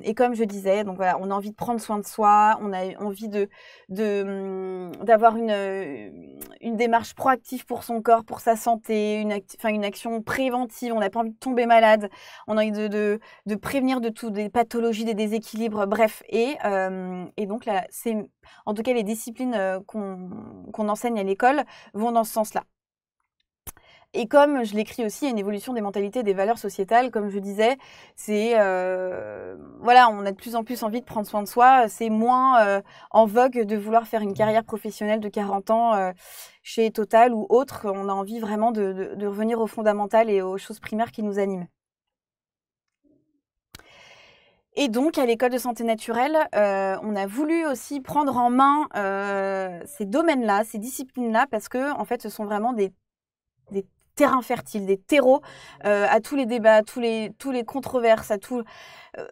Et comme je disais, donc voilà, on a envie de prendre soin de soi, on a envie d'avoir une démarche proactive pour son corps, pour sa santé, une action préventive. On n'a pas envie de tomber malade, on a envie de prévenir de tout, des pathologies, des déséquilibres, bref. Et donc là, en tout cas, les disciplines qu'on enseigne à l'école vont dans ce sens-là. Et comme je l'écris aussi, il y a une évolution des mentalités, des valeurs sociétales. Comme je disais, voilà, on a de plus en plus envie de prendre soin de soi. C'est moins en vogue de vouloir faire une carrière professionnelle de 40 ans chez Total ou autre. On a envie vraiment de revenir aux fondamentales et aux choses primaires qui nous animent. Et donc, à l'école de santé naturelle, on a voulu aussi prendre en main ces domaines-là, ces disciplines-là, parce que en fait, ce sont vraiment des terrains fertiles, des terreaux à tous les débats, tous les controverses,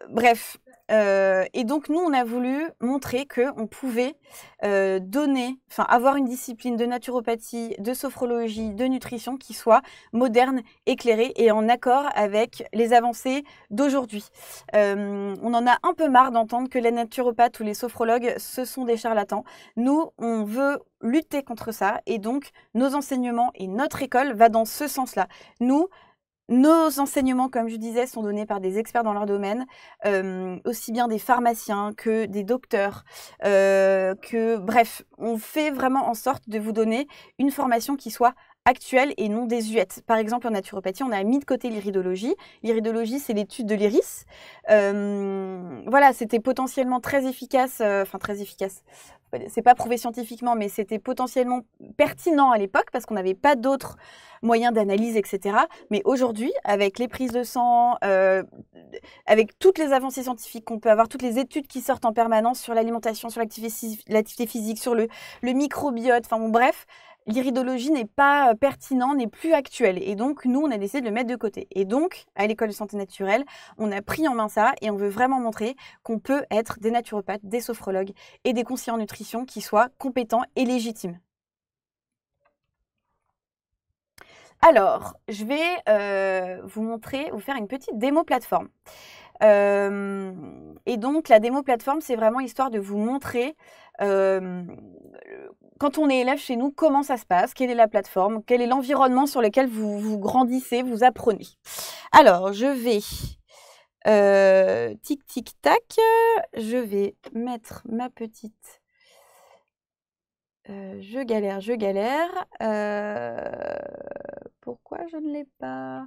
bref. Et donc, nous, on a voulu montrer qu'on pouvait avoir une discipline de naturopathie, de sophrologie, de nutrition qui soit moderne, éclairée et en accord avec les avancées d'aujourd'hui. On en a un peu marre d'entendre que les naturopathes ou les sophrologues, ce sont des charlatans. Nous, on veut lutter contre ça et donc nos enseignements et notre école va dans ce sens-là. Nos enseignements, comme je disais, sont donnés par des experts dans leur domaine, aussi bien des pharmaciens que des docteurs, bref, on fait vraiment en sorte de vous donner une formation qui soit actuelle et non désuète. Par exemple, en naturopathie, on a mis de côté l'iridologie. L'iridologie, c'est l'étude de l'iris. Voilà, c'était potentiellement très efficace, très efficace. C'est pas prouvé scientifiquement, mais c'était potentiellement pertinent à l'époque parce qu'on n'avait pas d'autres moyens d'analyse, etc. Mais aujourd'hui, avec les prises de sang, avec toutes les avancées scientifiques qu'on peut avoir, toutes les études qui sortent en permanence sur l'alimentation, sur l'activité physique, sur le microbiote, enfin bon, bref, l'iridologie n'est pas pertinent, n'est plus actuel. Et donc, nous, on a décidé de le mettre de côté. Et donc, à l'école de santé naturelle, on a pris en main ça et on veut vraiment montrer qu'on peut être des naturopathes, des sophrologues et des conseillers en nutrition qui soient compétents et légitimes. Alors, je vais vous faire une petite démo plateforme. Et donc, la démo plateforme, c'est vraiment histoire de vous montrer, quand on est élève chez nous, comment ça se passe, quelle est la plateforme, quel est l'environnement sur lequel vous grandissez, vous apprenez. Alors, je vais, tic, tic, tac, je vais mettre ma petite... je galère. Pourquoi je ne l'ai pas?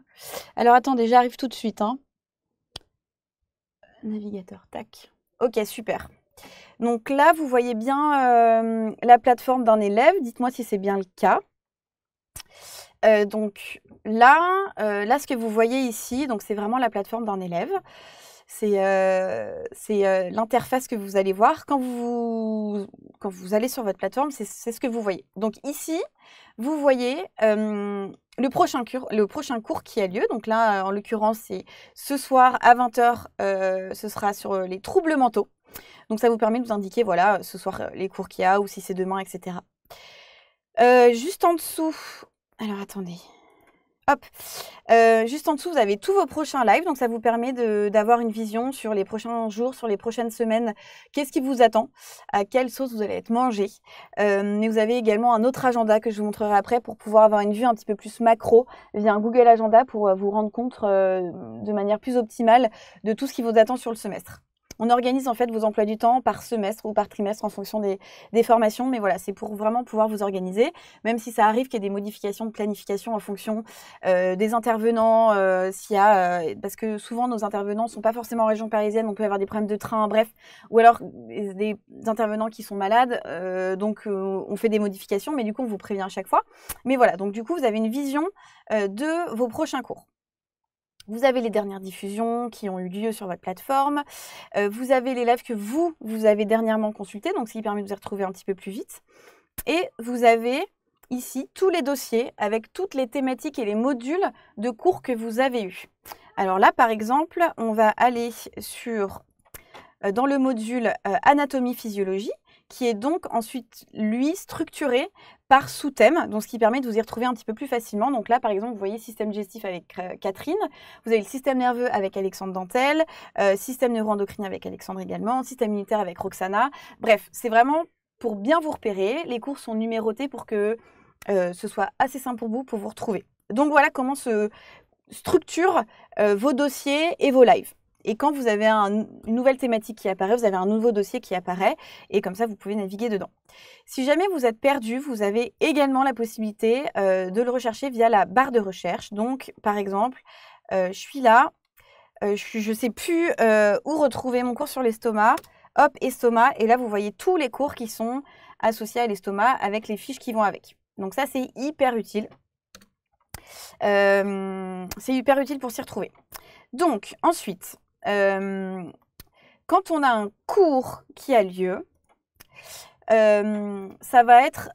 Alors, attendez, j'arrive tout de suite. Hein. Navigateur, tac. Ok, super. Donc là, vous voyez bien la plateforme d'un élève. Dites-moi si c'est bien le cas. Donc là, ce que vous voyez ici, donc c'est vraiment la plateforme d'un élève. C'est l'interface que vous allez voir quand vous allez sur votre plateforme, c'est ce que vous voyez. Donc ici, vous voyez le prochain cours qui a lieu. Donc là, en l'occurrence, c'est ce soir à 20 h, ce sera sur les troubles mentaux. Donc ça vous permet de vous indiquer, voilà, ce soir les cours qu'il y a ou si c'est demain, etc. Juste en dessous, alors attendez. Hop, juste en dessous, vous avez tous vos prochains lives. Donc, ça vous permet d'avoir une vision sur les prochains jours, sur les prochaines semaines. Qu'est-ce qui vous attend? À quelle sauce vous allez être mangé? Mais vous avez également un autre agenda que je vous montrerai après pour pouvoir avoir une vue un petit peu plus macro via un Google Agenda pour vous rendre compte de manière plus optimale de tout ce qui vous attend sur le semestre. On organise en fait vos emplois du temps par semestre ou par trimestre en fonction des formations. Mais voilà, c'est pour vraiment pouvoir vous organiser, même si ça arrive qu'il y ait des modifications de planification en fonction des intervenants, parce que souvent nos intervenants ne sont pas forcément en région parisienne, on peut avoir des problèmes de train, bref, ou alors des intervenants qui sont malades, donc on fait des modifications, mais du coup on vous prévient à chaque fois. Mais voilà, donc du coup vous avez une vision de vos prochains cours. Vous avez les dernières diffusions qui ont eu lieu sur votre plateforme. Vous avez l'élève que vous avez dernièrement consulté, donc ce qui permet de vous retrouver un petit peu plus vite. Et vous avez ici tous les dossiers avec toutes les thématiques et les modules de cours que vous avez eus. Alors là, par exemple, on va aller dans le module anatomie-physiologie, qui est donc ensuite, lui, structuré par sous-thème, donc ce qui permet de vous y retrouver un petit peu plus facilement. Donc là, par exemple, vous voyez système digestif avec Catherine, vous avez le système nerveux avec Alexandre Dantel, système neuro-endocrinien avec Alexandre également, système immunitaire avec Roxana. Bref, c'est vraiment pour bien vous repérer. Les cours sont numérotés pour que ce soit assez simple pour vous retrouver. Donc voilà comment se structurent vos dossiers et vos lives. Et quand vous avez une nouvelle thématique qui apparaît, vous avez un nouveau dossier qui apparaît et comme ça, vous pouvez naviguer dedans. Si jamais vous êtes perdu, vous avez également la possibilité de le rechercher via la barre de recherche. Donc, par exemple, je suis là, je ne sais plus où retrouver mon cours sur l'estomac. Hop, estomac. Et là, vous voyez tous les cours qui sont associés à l'estomac avec les fiches qui vont avec. Donc ça, c'est hyper utile. C'est hyper utile pour s'y retrouver. Donc, ensuite, quand on a un cours qui a lieu, ça va être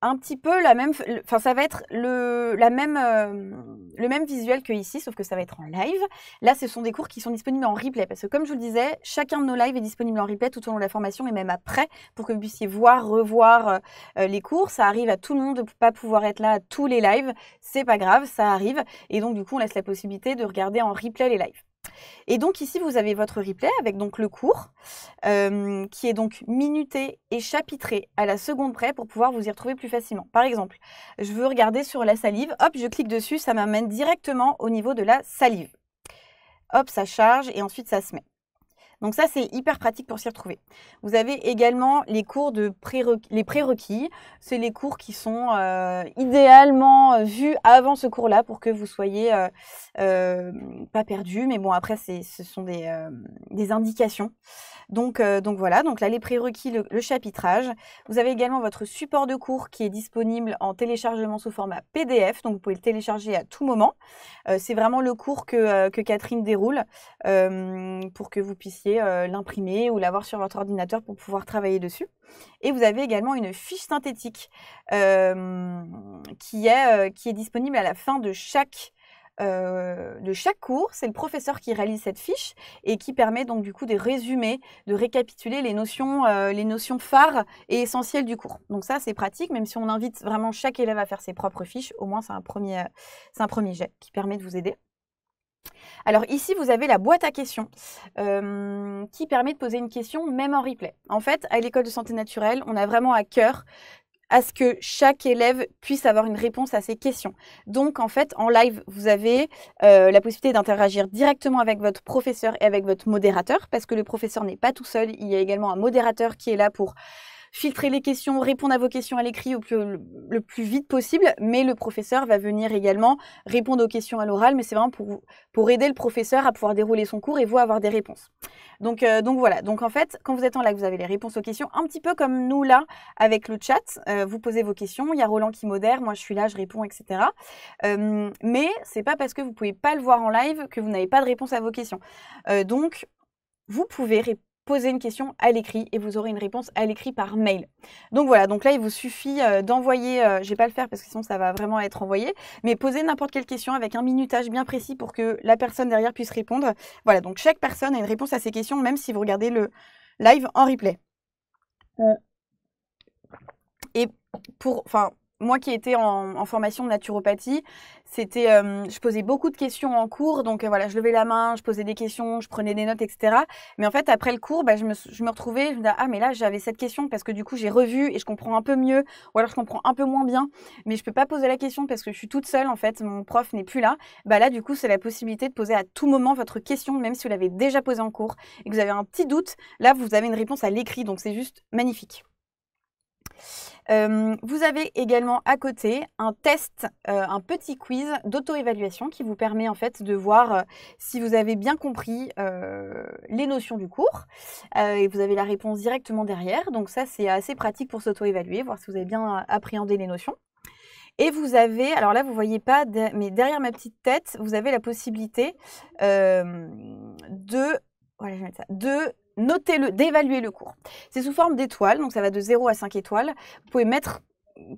un petit peu la même, enfin ça va être le même visuel que ici, sauf que ça va être en live. Là, ce sont des cours qui sont disponibles en replay, parce que comme je vous le disais, chacun de nos lives est disponible en replay tout au long de la formation et même après, pour que vous puissiez revoir les cours. Ça arrive à tout le monde de ne pas pouvoir être là à tous les lives, c'est pas grave, ça arrive. Et donc du coup, on laisse la possibilité de regarder en replay les lives. Et donc ici, vous avez votre replay avec donc le cours qui est donc minuté et chapitré à la seconde près pour pouvoir vous y retrouver plus facilement. Par exemple, je veux regarder sur la salive, hop, je clique dessus, ça m'amène directement au niveau de la salive. Hop, ça charge et ensuite ça se met. Donc ça, c'est hyper pratique pour s'y retrouver. Vous avez également les cours les prérequis. C'est les cours qui sont idéalement vus avant ce cours-là pour que vous soyez pas perdus. Mais bon, après, ce sont des indications. Donc voilà, donc là, les prérequis, le chapitrage. Vous avez également votre support de cours qui est disponible en téléchargement sous format PDF. Donc vous pouvez le télécharger à tout moment. C'est vraiment le cours que Catherine déroule pour que vous puissiez l'imprimer ou l'avoir sur votre ordinateur pour pouvoir travailler dessus. Et vous avez également une fiche synthétique qui est disponible à la fin de chaque cours. C'est le professeur qui réalise cette fiche et qui permet donc du coup de résumer, de récapituler les notions phares et essentielles du cours. Donc ça, c'est pratique, même si on invite vraiment chaque élève à faire ses propres fiches, au moins c'est un premier jet qui permet de vous aider. Alors ici, vous avez la boîte à questions qui permet de poser une question même en replay. En fait, à l'école de santé naturelle, on a vraiment à cœur à ce que chaque élève puisse avoir une réponse à ces questions. Donc, en fait, en live, vous avez la possibilité d'interagir directement avec votre professeur et avec votre modérateur, parce que le professeur n'est pas tout seul. Il y a également un modérateur qui est là pour filtrer les questions, répondre à vos questions à l'écrit le plus vite possible, mais le professeur va venir également répondre aux questions à l'oral, mais c'est vraiment pour aider le professeur à pouvoir dérouler son cours et vous avoir des réponses. Donc voilà, donc en fait, quand vous êtes en live, vous avez les réponses aux questions, un petit peu comme nous là, avec le chat, vous posez vos questions, il y a Roland qui modère, moi je suis là, je réponds, etc. Mais c'est pas parce que vous pouvez pas le voir en live que vous n'avez pas de réponse à vos questions. Donc, vous pouvez poser une question à l'écrit et vous aurez une réponse à l'écrit par mail. Donc voilà, donc là il vous suffit d'envoyer, je vais pas le faire parce que sinon ça va vraiment être envoyé, mais poser n'importe quelle question avec un minutage bien précis pour que la personne derrière puisse répondre. Voilà, donc chaque personne a une réponse à ces questions, même si vous regardez le live en replay. Et moi qui étais en formation de naturopathie, c'était, je posais beaucoup de questions en cours, donc voilà, je levais la main, je posais des questions, je prenais des notes, etc. Mais en fait, après le cours, je me retrouvais, je me disais, ah mais là j'avais cette question parce que du coup j'ai revu et je comprends un peu mieux, ou alors je comprends un peu moins bien, mais je peux pas poser la question parce que je suis toute seule en fait, mon prof n'est plus là. Là du coup c'est la possibilité de poser à tout moment votre question, même si vous l'avez déjà posée en cours et que vous avez un petit doute, là vous avez une réponse à l'écrit, donc c'est juste magnifique. Vous avez également à côté un test, un petit quiz d'auto-évaluation qui vous permet en fait de voir si vous avez bien compris les notions du cours et vous avez la réponse directement derrière. Donc ça, c'est assez pratique pour s'auto-évaluer, voir si vous avez bien appréhendé les notions. Et vous avez, alors là, vous ne voyez pas, mais derrière ma petite tête, vous avez la possibilité d'évaluer le cours. C'est sous forme d'étoiles, donc ça va de 0 à 5 étoiles. Vous pouvez mettre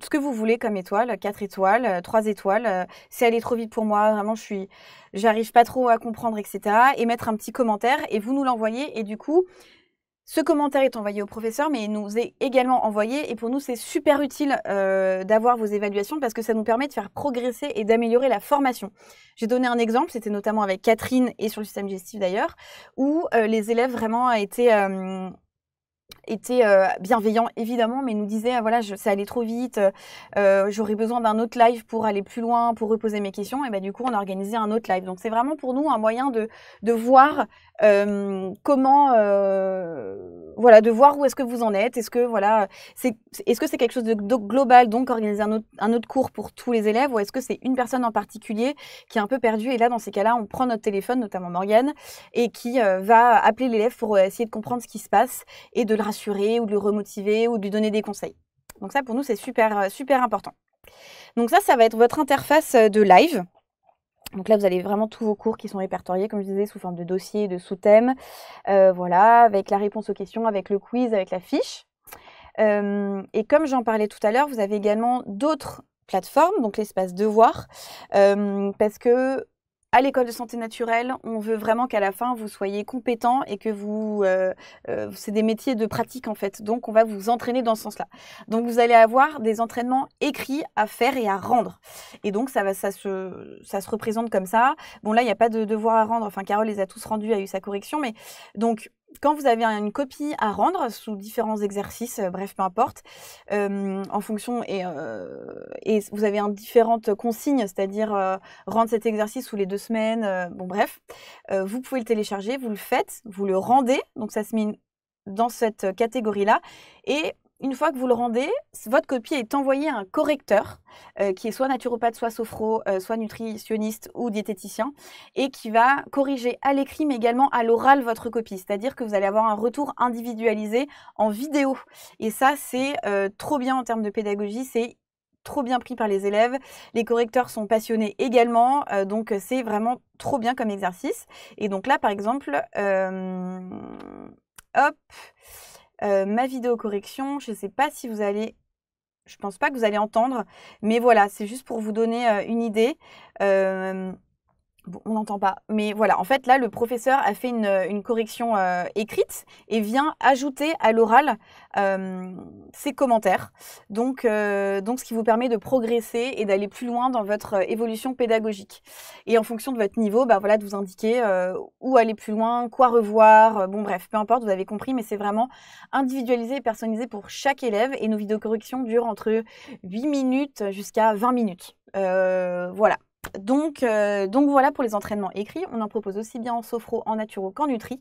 ce que vous voulez comme étoile, 4 étoiles, 3 étoiles. C'est allé trop vite pour moi, vraiment, j'arrive pas trop à comprendre, etc. Et mettre un petit commentaire et vous nous l'envoyez. Et du coup, ce commentaire est envoyé au professeur, mais il nous est également envoyé. Et pour nous, c'est super utile d'avoir vos évaluations parce que ça nous permet de faire progresser et d'améliorer la formation. J'ai donné un exemple, c'était notamment avec Catherine et sur le système digestif d'ailleurs, où les élèves vraiment étaient bienveillants évidemment, mais nous disaient voilà, ça allait trop vite, j'aurais besoin d'un autre live pour aller plus loin, pour reposer mes questions. Et du coup, on a organisé un autre live. Donc c'est vraiment pour nous un moyen de voir comment de voir où est-ce que vous en êtes. Est-ce que c'est quelque chose de global, donc organiser un autre cours pour tous les élèves, ou est-ce que c'est une personne en particulier qui est un peu perdue, et là dans ces cas-là on prend notre téléphone, notamment Morgane, et qui va appeler l'élève pour essayer de comprendre ce qui se passe et de le rassurer ou de le remotiver ou de lui donner des conseils. Donc ça pour nous c'est super, super important. Donc ça va être votre interface de live. Donc là, vous avez vraiment tous vos cours qui sont répertoriés, comme je disais, sous forme de dossier, de sous-thèmes. Voilà, avec la réponse aux questions, avec le quiz, avec la fiche. Et comme j'en parlais tout à l'heure, vous avez également d'autres plateformes, donc l'espace devoir, parce que à l'école de santé naturelle, on veut vraiment qu'à la fin, vous soyez compétent et que c'est des métiers de pratique en fait. Donc, on va vous entraîner dans ce sens-là. Donc, vous allez avoir des entraînements écrits à faire et à rendre. Et donc, ça se représente comme ça. Bon, là, il n'y a pas de devoir à rendre. Enfin, Carole les a tous rendus, a eu sa correction. Mais donc, quand vous avez une copie à rendre sous différents exercices, bref, peu importe, en fonction, et vous avez différentes consignes, c'est-à-dire rendre cet exercice sous les 2 semaines, bon bref, vous pouvez le télécharger, vous le faites, vous le rendez, donc ça se met dans cette catégorie-là, et une fois que vous le rendez, votre copie est envoyée à un correcteur qui est soit naturopathe, soit sophro, soit nutritionniste ou diététicien, et qui va corriger à l'écrit mais également à l'oral votre copie. C'est-à-dire que vous allez avoir un retour individualisé en vidéo. Et ça, c'est trop bien en termes de pédagogie, c'est trop bien pris par les élèves. Les correcteurs sont passionnés également, donc c'est vraiment trop bien comme exercice. Et donc là, par exemple, ma vidéo correction, je ne sais pas si vous allez, je pense pas que vous allez entendre, mais voilà, c'est juste pour vous donner une idée. Bon, on n'entend pas, mais voilà, en fait là le professeur a fait une correction écrite et vient ajouter à l'oral ses commentaires, donc ce qui vous permet de progresser et d'aller plus loin dans votre évolution pédagogique. Et en fonction de votre niveau, voilà, de vous indiquer où aller plus loin, quoi revoir, bon bref, peu importe, vous avez compris, mais c'est vraiment individualisé et personnalisé pour chaque élève, et nos vidéos corrections durent entre 8 minutes jusqu'à 20 minutes. Voilà. Donc voilà pour les entraînements écrits. On en propose aussi bien en sophro, en naturo qu'en nutri.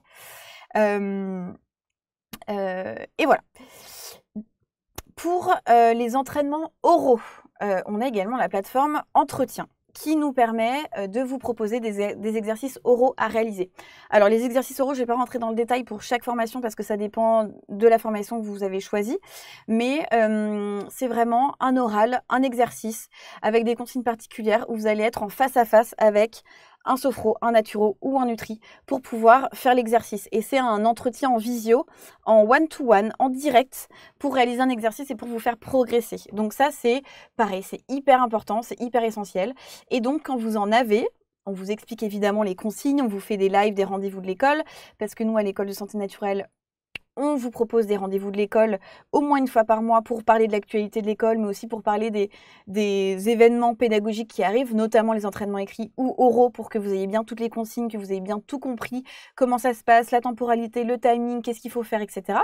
Et voilà. Pour les entraînements oraux, on a également la plateforme Entretien, qui nous permet de vous proposer des exercices oraux à réaliser. Alors les exercices oraux, je ne vais pas rentrer dans le détail pour chaque formation parce que ça dépend de la formation que vous avez choisie, mais c'est vraiment un oral, un exercice avec des consignes particulières où vous allez être en face à face avec un sophro, un naturo ou un nutri pour pouvoir faire l'exercice. Et c'est un entretien en visio, en one-to-one, en direct, pour réaliser un exercice et pour vous faire progresser. Donc ça, c'est pareil, c'est hyper important, c'est hyper essentiel. Et donc, quand vous en avez, on vous explique évidemment les consignes, on vous fait des lives, des rendez-vous de l'école, parce que nous, à l'école de santé naturelle, on vous propose des rendez-vous de l'école au moins une fois par mois pour parler de l'actualité de l'école, mais aussi pour parler des événements pédagogiques qui arrivent, notamment les entraînements écrits ou oraux, pour que vous ayez bien toutes les consignes, que vous ayez bien tout compris, comment ça se passe, la temporalité, le timing, qu'est-ce qu'il faut faire, etc.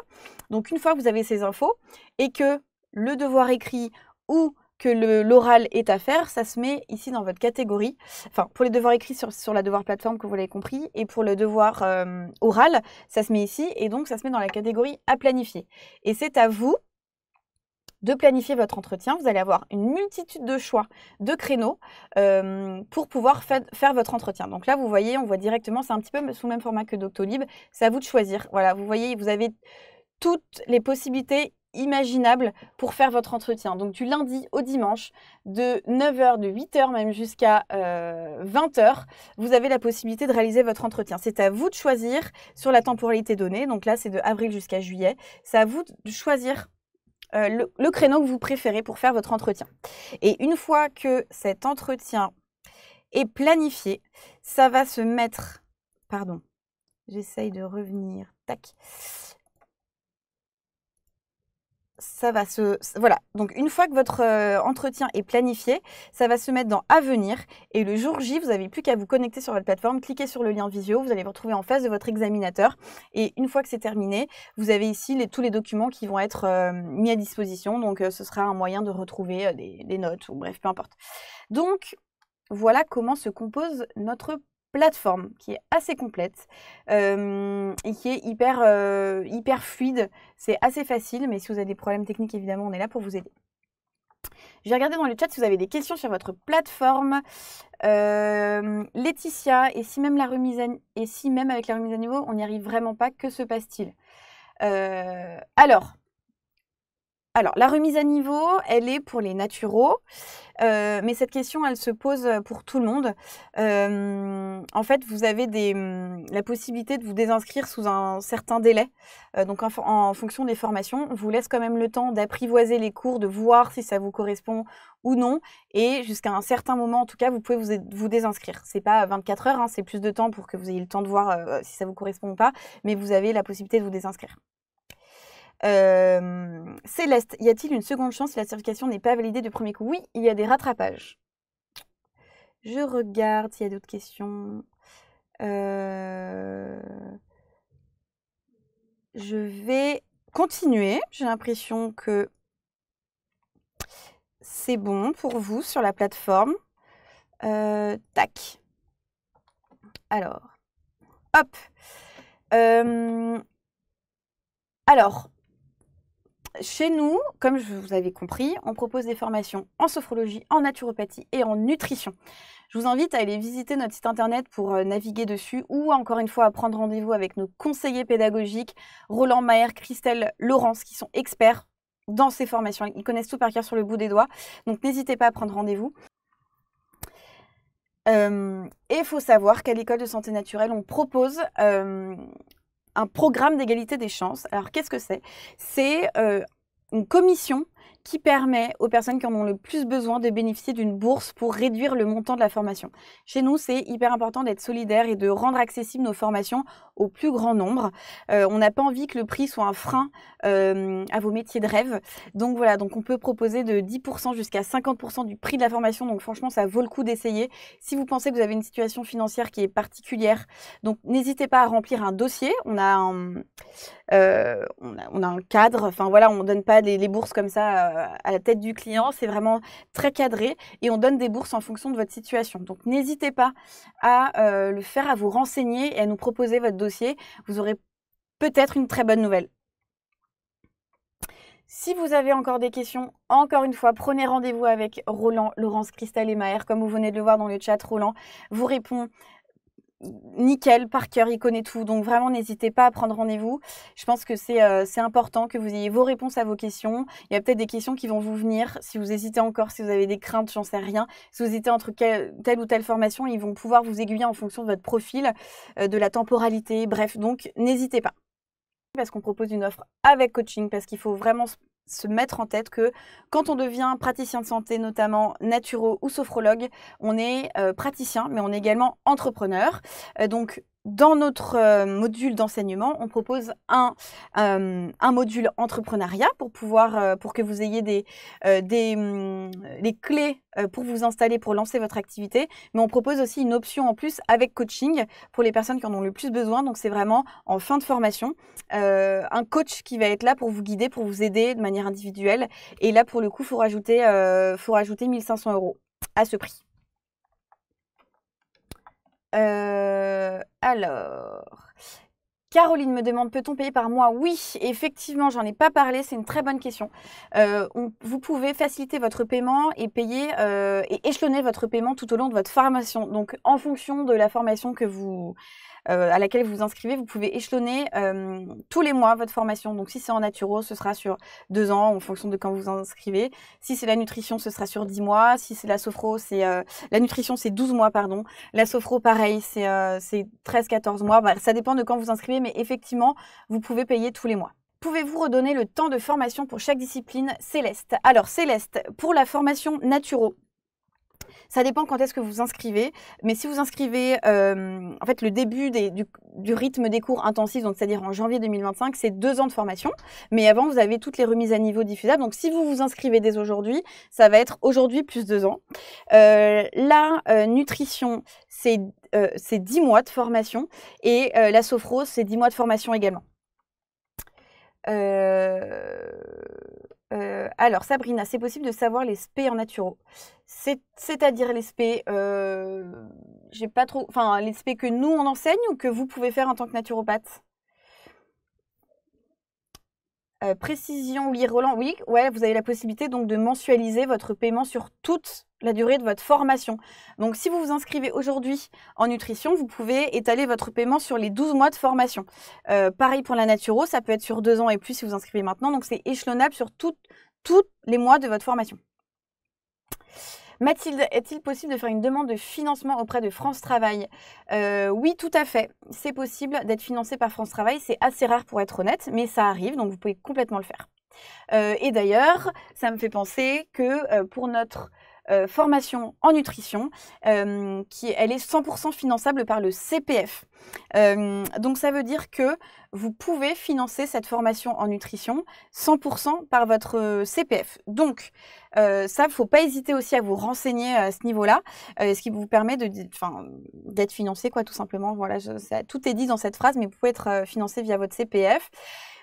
Donc une fois que vous avez ces infos et que le devoir écrit ou que l'oral est à faire, ça se met ici dans votre catégorie. Enfin, pour les devoirs écrits sur la devoir plateforme, que vous l'avez compris, et pour le devoir oral, ça se met ici, et donc ça se met dans la catégorie à planifier. Et c'est à vous de planifier votre entretien. Vous allez avoir une multitude de choix, de créneaux pour pouvoir faire votre entretien. Donc là, vous voyez, on voit directement, c'est un petit peu sous le même format que Doctolib. C'est à vous de choisir. Voilà, vous voyez, vous avez toutes les possibilités imaginables pour faire votre entretien. Donc du lundi au dimanche, de 9h, de 8h même jusqu'à 20h, vous avez la possibilité de réaliser votre entretien. C'est à vous de choisir sur la temporalité donnée. Donc là, c'est de avril jusqu'à juillet. C'est à vous de choisir le créneau que vous préférez pour faire votre entretien. Et une fois que cet entretien est planifié, ça va se mettre... Pardon, j'essaye de revenir. Tac. Ça va voilà, donc une fois que votre entretien est planifié, ça va se mettre dans à venir et le jour J, vous n'avez plus qu'à vous connecter sur votre plateforme, cliquer sur le lien visio, vous allez vous retrouver en face de votre examinateur et une fois que c'est terminé, vous avez ici tous les documents qui vont être mis à disposition, donc ce sera un moyen de retrouver des notes ou bref, peu importe. Donc voilà comment se compose notre plateforme qui est assez complète et qui est hyper fluide. C'est assez facile, mais si vous avez des problèmes techniques, évidemment, on est là pour vous aider. Je vais regarder dans le chat si vous avez des questions sur votre plateforme. Laetitia, et si même avec la remise à niveau, on n'y arrive vraiment pas, que se passe-t-il? Alors, la remise à niveau, elle est pour les naturaux, mais cette question, elle se pose pour tout le monde. En fait, vous avez la possibilité de vous désinscrire sous un certain délai. Donc, en fonction des formations, on vous laisse quand même le temps d'apprivoiser les cours, de voir si ça vous correspond ou non. Et jusqu'à un certain moment, en tout cas, vous pouvez vous désinscrire. C'est pas 24 heures, hein, c'est plus de temps pour que vous ayez le temps de voir si ça vous correspond ou pas, mais vous avez la possibilité de vous désinscrire. Céleste, y a-t-il une seconde chance si la certification n'est pas validée du premier coup? Oui, il y a des rattrapages. Je regarde s'il y a d'autres questions. Je vais continuer. J'ai l'impression que c'est bon pour vous sur la plateforme. Tac. Alors, hop. Alors, chez nous, comme vous avez compris, on propose des formations en sophrologie, en naturopathie et en nutrition. Je vous invite à aller visiter notre site internet pour naviguer dessus ou encore une fois à prendre rendez-vous avec nos conseillers pédagogiques, Roland, Maher, Christelle, Laurence, qui sont experts dans ces formations. Ils connaissent tout par cœur sur le bout des doigts, donc n'hésitez pas à prendre rendez-vous. Et il faut savoir qu'à l'école de santé naturelle, on propose un programme d'égalité des chances. Alors, qu'est-ce que c'est? C'est une commission qui permet aux personnes qui en ont le plus besoin de bénéficier d'une bourse pour réduire le montant de la formation. Chez nous, c'est hyper important d'être solidaire et de rendre accessibles nos formations au plus grand nombre. On n'a pas envie que le prix soit un frein à vos métiers de rêve. Donc voilà, donc on peut proposer de 10% jusqu'à 50% du prix de la formation. Donc franchement, ça vaut le coup d'essayer. Si vous pensez que vous avez une situation financière qui est particulière, donc n'hésitez pas à remplir un dossier. On a un cadre, enfin voilà, on ne donne pas les bourses comme ça à la tête du client, c'est vraiment très cadré et on donne des bourses en fonction de votre situation. Donc n'hésitez pas à le faire, à vous renseigner et à nous proposer votre dossier. Vous aurez peut-être une très bonne nouvelle. Si vous avez encore des questions, encore une fois, prenez rendez-vous avec Roland, Laurence, Christelle et Maher. Comme vous venez de le voir dans le chat, Roland vous répond nickel, par cœur, il connaît tout. Donc vraiment, n'hésitez pas à prendre rendez-vous. Je pense que c'est important que vous ayez vos réponses à vos questions. Il y a peut-être des questions qui vont vous venir. Si vous hésitez encore, si vous avez des craintes, j'en sais rien. Si vous hésitez entre telle ou telle formation, ils vont pouvoir vous aiguiller en fonction de votre profil, de la temporalité. Bref, donc n'hésitez pas. Parce qu'on propose une offre avec coaching, parce qu'il faut vraiment se mettre en tête que quand on devient praticien de santé, notamment naturo ou sophrologue, on est praticien, mais on est également entrepreneur. Donc, dans notre module d'enseignement, on propose un module entrepreneuriat pour que vous ayez les clés pour vous installer, pour lancer votre activité. Mais on propose aussi une option en plus avec coaching pour les personnes qui en ont le plus besoin. Donc, c'est vraiment en fin de formation, un coach qui va être là pour vous guider, pour vous aider de manière individuelle. Et là, pour le coup, il faut rajouter 1 500 € à ce prix. Alors, Caroline me demande, peut-on payer par mois? Oui, effectivement, j'en ai pas parlé, c'est une très bonne question. Vous pouvez faciliter votre paiement et payer et échelonner votre paiement tout au long de votre formation. Donc, en fonction de la formation à laquelle vous vous inscrivez, vous pouvez échelonner tous les mois votre formation. Donc, si c'est en naturo, ce sera sur 2 ans en fonction de quand vous vous inscrivez. Si c'est la nutrition, ce sera sur 10 mois. Si c'est la sophro, la nutrition, c'est 12 mois, pardon. La sophro, pareil, c'est 13-14 mois. Bah, ça dépend de quand vous inscrivez, mais effectivement, vous pouvez payer tous les mois. Pouvez-vous redonner le temps de formation pour chaque discipline? Céleste. Alors, Céleste, pour la formation naturo, ça dépend quand est-ce que vous inscrivez, mais si vous inscrivez, en fait, le début du rythme des cours intensifs, donc c'est-à-dire en janvier 2025, c'est 2 ans de formation, mais avant, vous avez toutes les remises à niveau diffusables. Donc, si vous vous inscrivez dès aujourd'hui, ça va être aujourd'hui plus 2 ans. La nutrition, c'est 10 mois de formation et la sophro, c'est 10 mois de formation également. Alors, Sabrina, c'est possible de savoir les spé en naturo? C'est-à-dire les spé, j'ai pas trop, enfin, les spé que nous on enseigne ou que vous pouvez faire en tant que naturopathe? Précision, oui, Roland, oui, ouais, vous avez la possibilité donc de mensualiser votre paiement sur toute la durée de votre formation. Donc, si vous vous inscrivez aujourd'hui en nutrition, vous pouvez étaler votre paiement sur les 12 mois de formation. Pareil pour la naturo, ça peut être sur 2 ans et plus si vous inscrivez maintenant. Donc, c'est échelonnable sur tous les mois de votre formation. Mathilde, est-il possible de faire une demande de financement auprès de France Travail? Oui, tout à fait. C'est possible d'être financé par France Travail. C'est assez rare pour être honnête, mais ça arrive, donc vous pouvez complètement le faire. Et d'ailleurs, ça me fait penser que pour notre formation en nutrition, elle est 100% finançable par le CPF. Donc ça veut dire que vous pouvez financer cette formation en nutrition 100% par votre CPF. Donc ça, faut pas hésiter aussi à vous renseigner à ce niveau-là, ce qui vous permet d'être financé, quoi, tout simplement. Voilà, tout est dit dans cette phrase, mais vous pouvez être financé via votre CPF.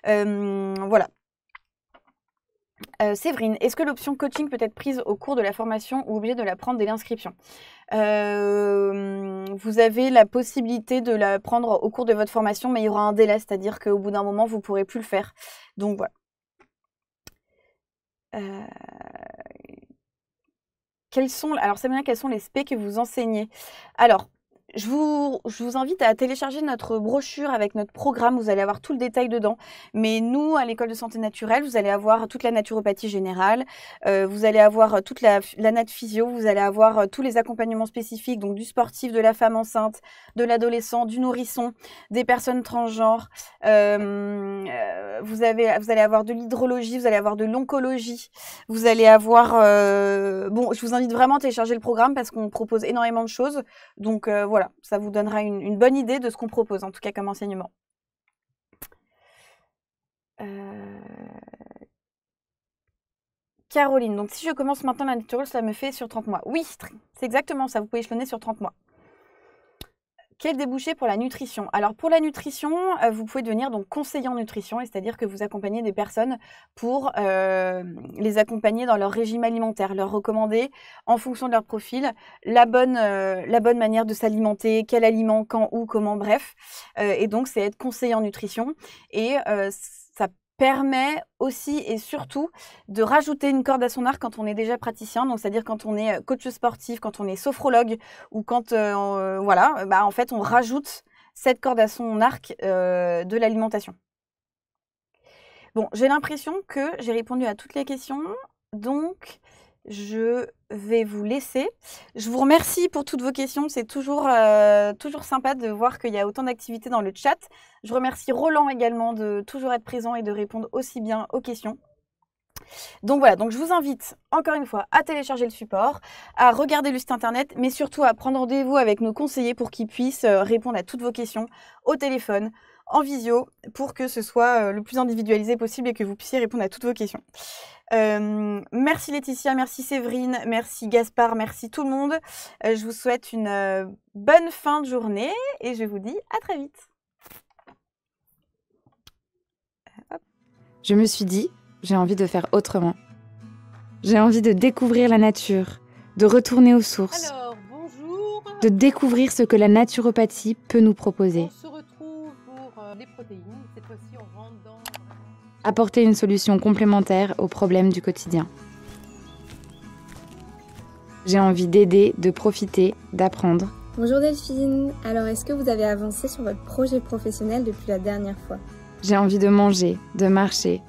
Voilà. Séverine, est-ce que l'option coaching peut être prise au cours de la formation ou obligée de la prendre dès l'inscription? Vous avez la possibilité de la prendre au cours de votre formation, mais il y aura un délai, c'est-à-dire qu'au bout d'un moment, vous ne pourrez plus le faire. Donc voilà. Alors, Sabrina, quels sont les spé que vous enseignez? Alors, je vous invite à télécharger notre brochure avec notre programme. Vous allez avoir tout le détail dedans. Mais nous, à l'école de santé naturelle, vous allez avoir toute la naturopathie générale. Vous allez avoir toute la nat physio. Vous allez avoir tous les accompagnements spécifiques, donc du sportif, de la femme enceinte, de l'adolescent, du nourrisson, des personnes transgenres. Vous allez avoir de l'hydrologie, vous allez avoir de l'oncologie. Vous allez avoir... Bon, je vous invite vraiment à télécharger le programme parce qu'on propose énormément de choses. Donc voilà, ça vous donnera une bonne idée de ce qu'on propose, en tout cas comme enseignement. Caroline, donc si je commence maintenant la naturelle, ça me fait sur 30 mois. Oui, c'est exactement ça, vous pouvez échelonner sur 30 mois. Quel débouché pour la nutrition? Alors pour la nutrition, vous pouvez devenir donc conseiller en nutrition, c'est-à-dire que vous accompagnez des personnes pour les accompagner dans leur régime alimentaire, leur recommander en fonction de leur profil la bonne manière de s'alimenter, quel aliment, quand, où, comment, bref. Et donc c'est être conseiller en nutrition et ça permet aussi et surtout de rajouter une corde à son arc quand on est déjà praticien, donc c'est-à-dire quand on est coach sportif, quand on est sophrologue ou quand voilà, en fait on rajoute cette corde à son arc de l'alimentation. Bon, j'ai l'impression que j'ai répondu à toutes les questions, donc je vais vous laisser. Je vous remercie pour toutes vos questions. C'est toujours sympa de voir qu'il y a autant d'activités dans le chat. Je remercie Roland également de toujours être présent et de répondre aussi bien aux questions. Donc voilà, donc je vous invite encore une fois à télécharger le support, à regarder le site internet, mais surtout à prendre rendez-vous avec nos conseillers pour qu'ils puissent répondre à toutes vos questions au téléphone, en visio, pour que ce soit le plus individualisé possible et que vous puissiez répondre à toutes vos questions. Merci Laetitia, merci Séverine, merci Gaspard, merci tout le monde. Je vous souhaite une bonne fin de journée et je vous dis à très vite. Hop. Je me suis dit, j'ai envie de faire autrement. J'ai envie de découvrir la nature, de retourner aux sources, bonjour. De découvrir ce que la naturopathie peut nous proposer. On se retrouve pour les protéines. Cette fois-ci, on rentre dans... Apporter une solution complémentaire aux problèmes du quotidien. J'ai envie d'aider, de profiter, d'apprendre. Bonjour Delphine, alors est-ce que vous avez avancé sur votre projet professionnel depuis la dernière fois ? J'ai envie de manger, de marcher,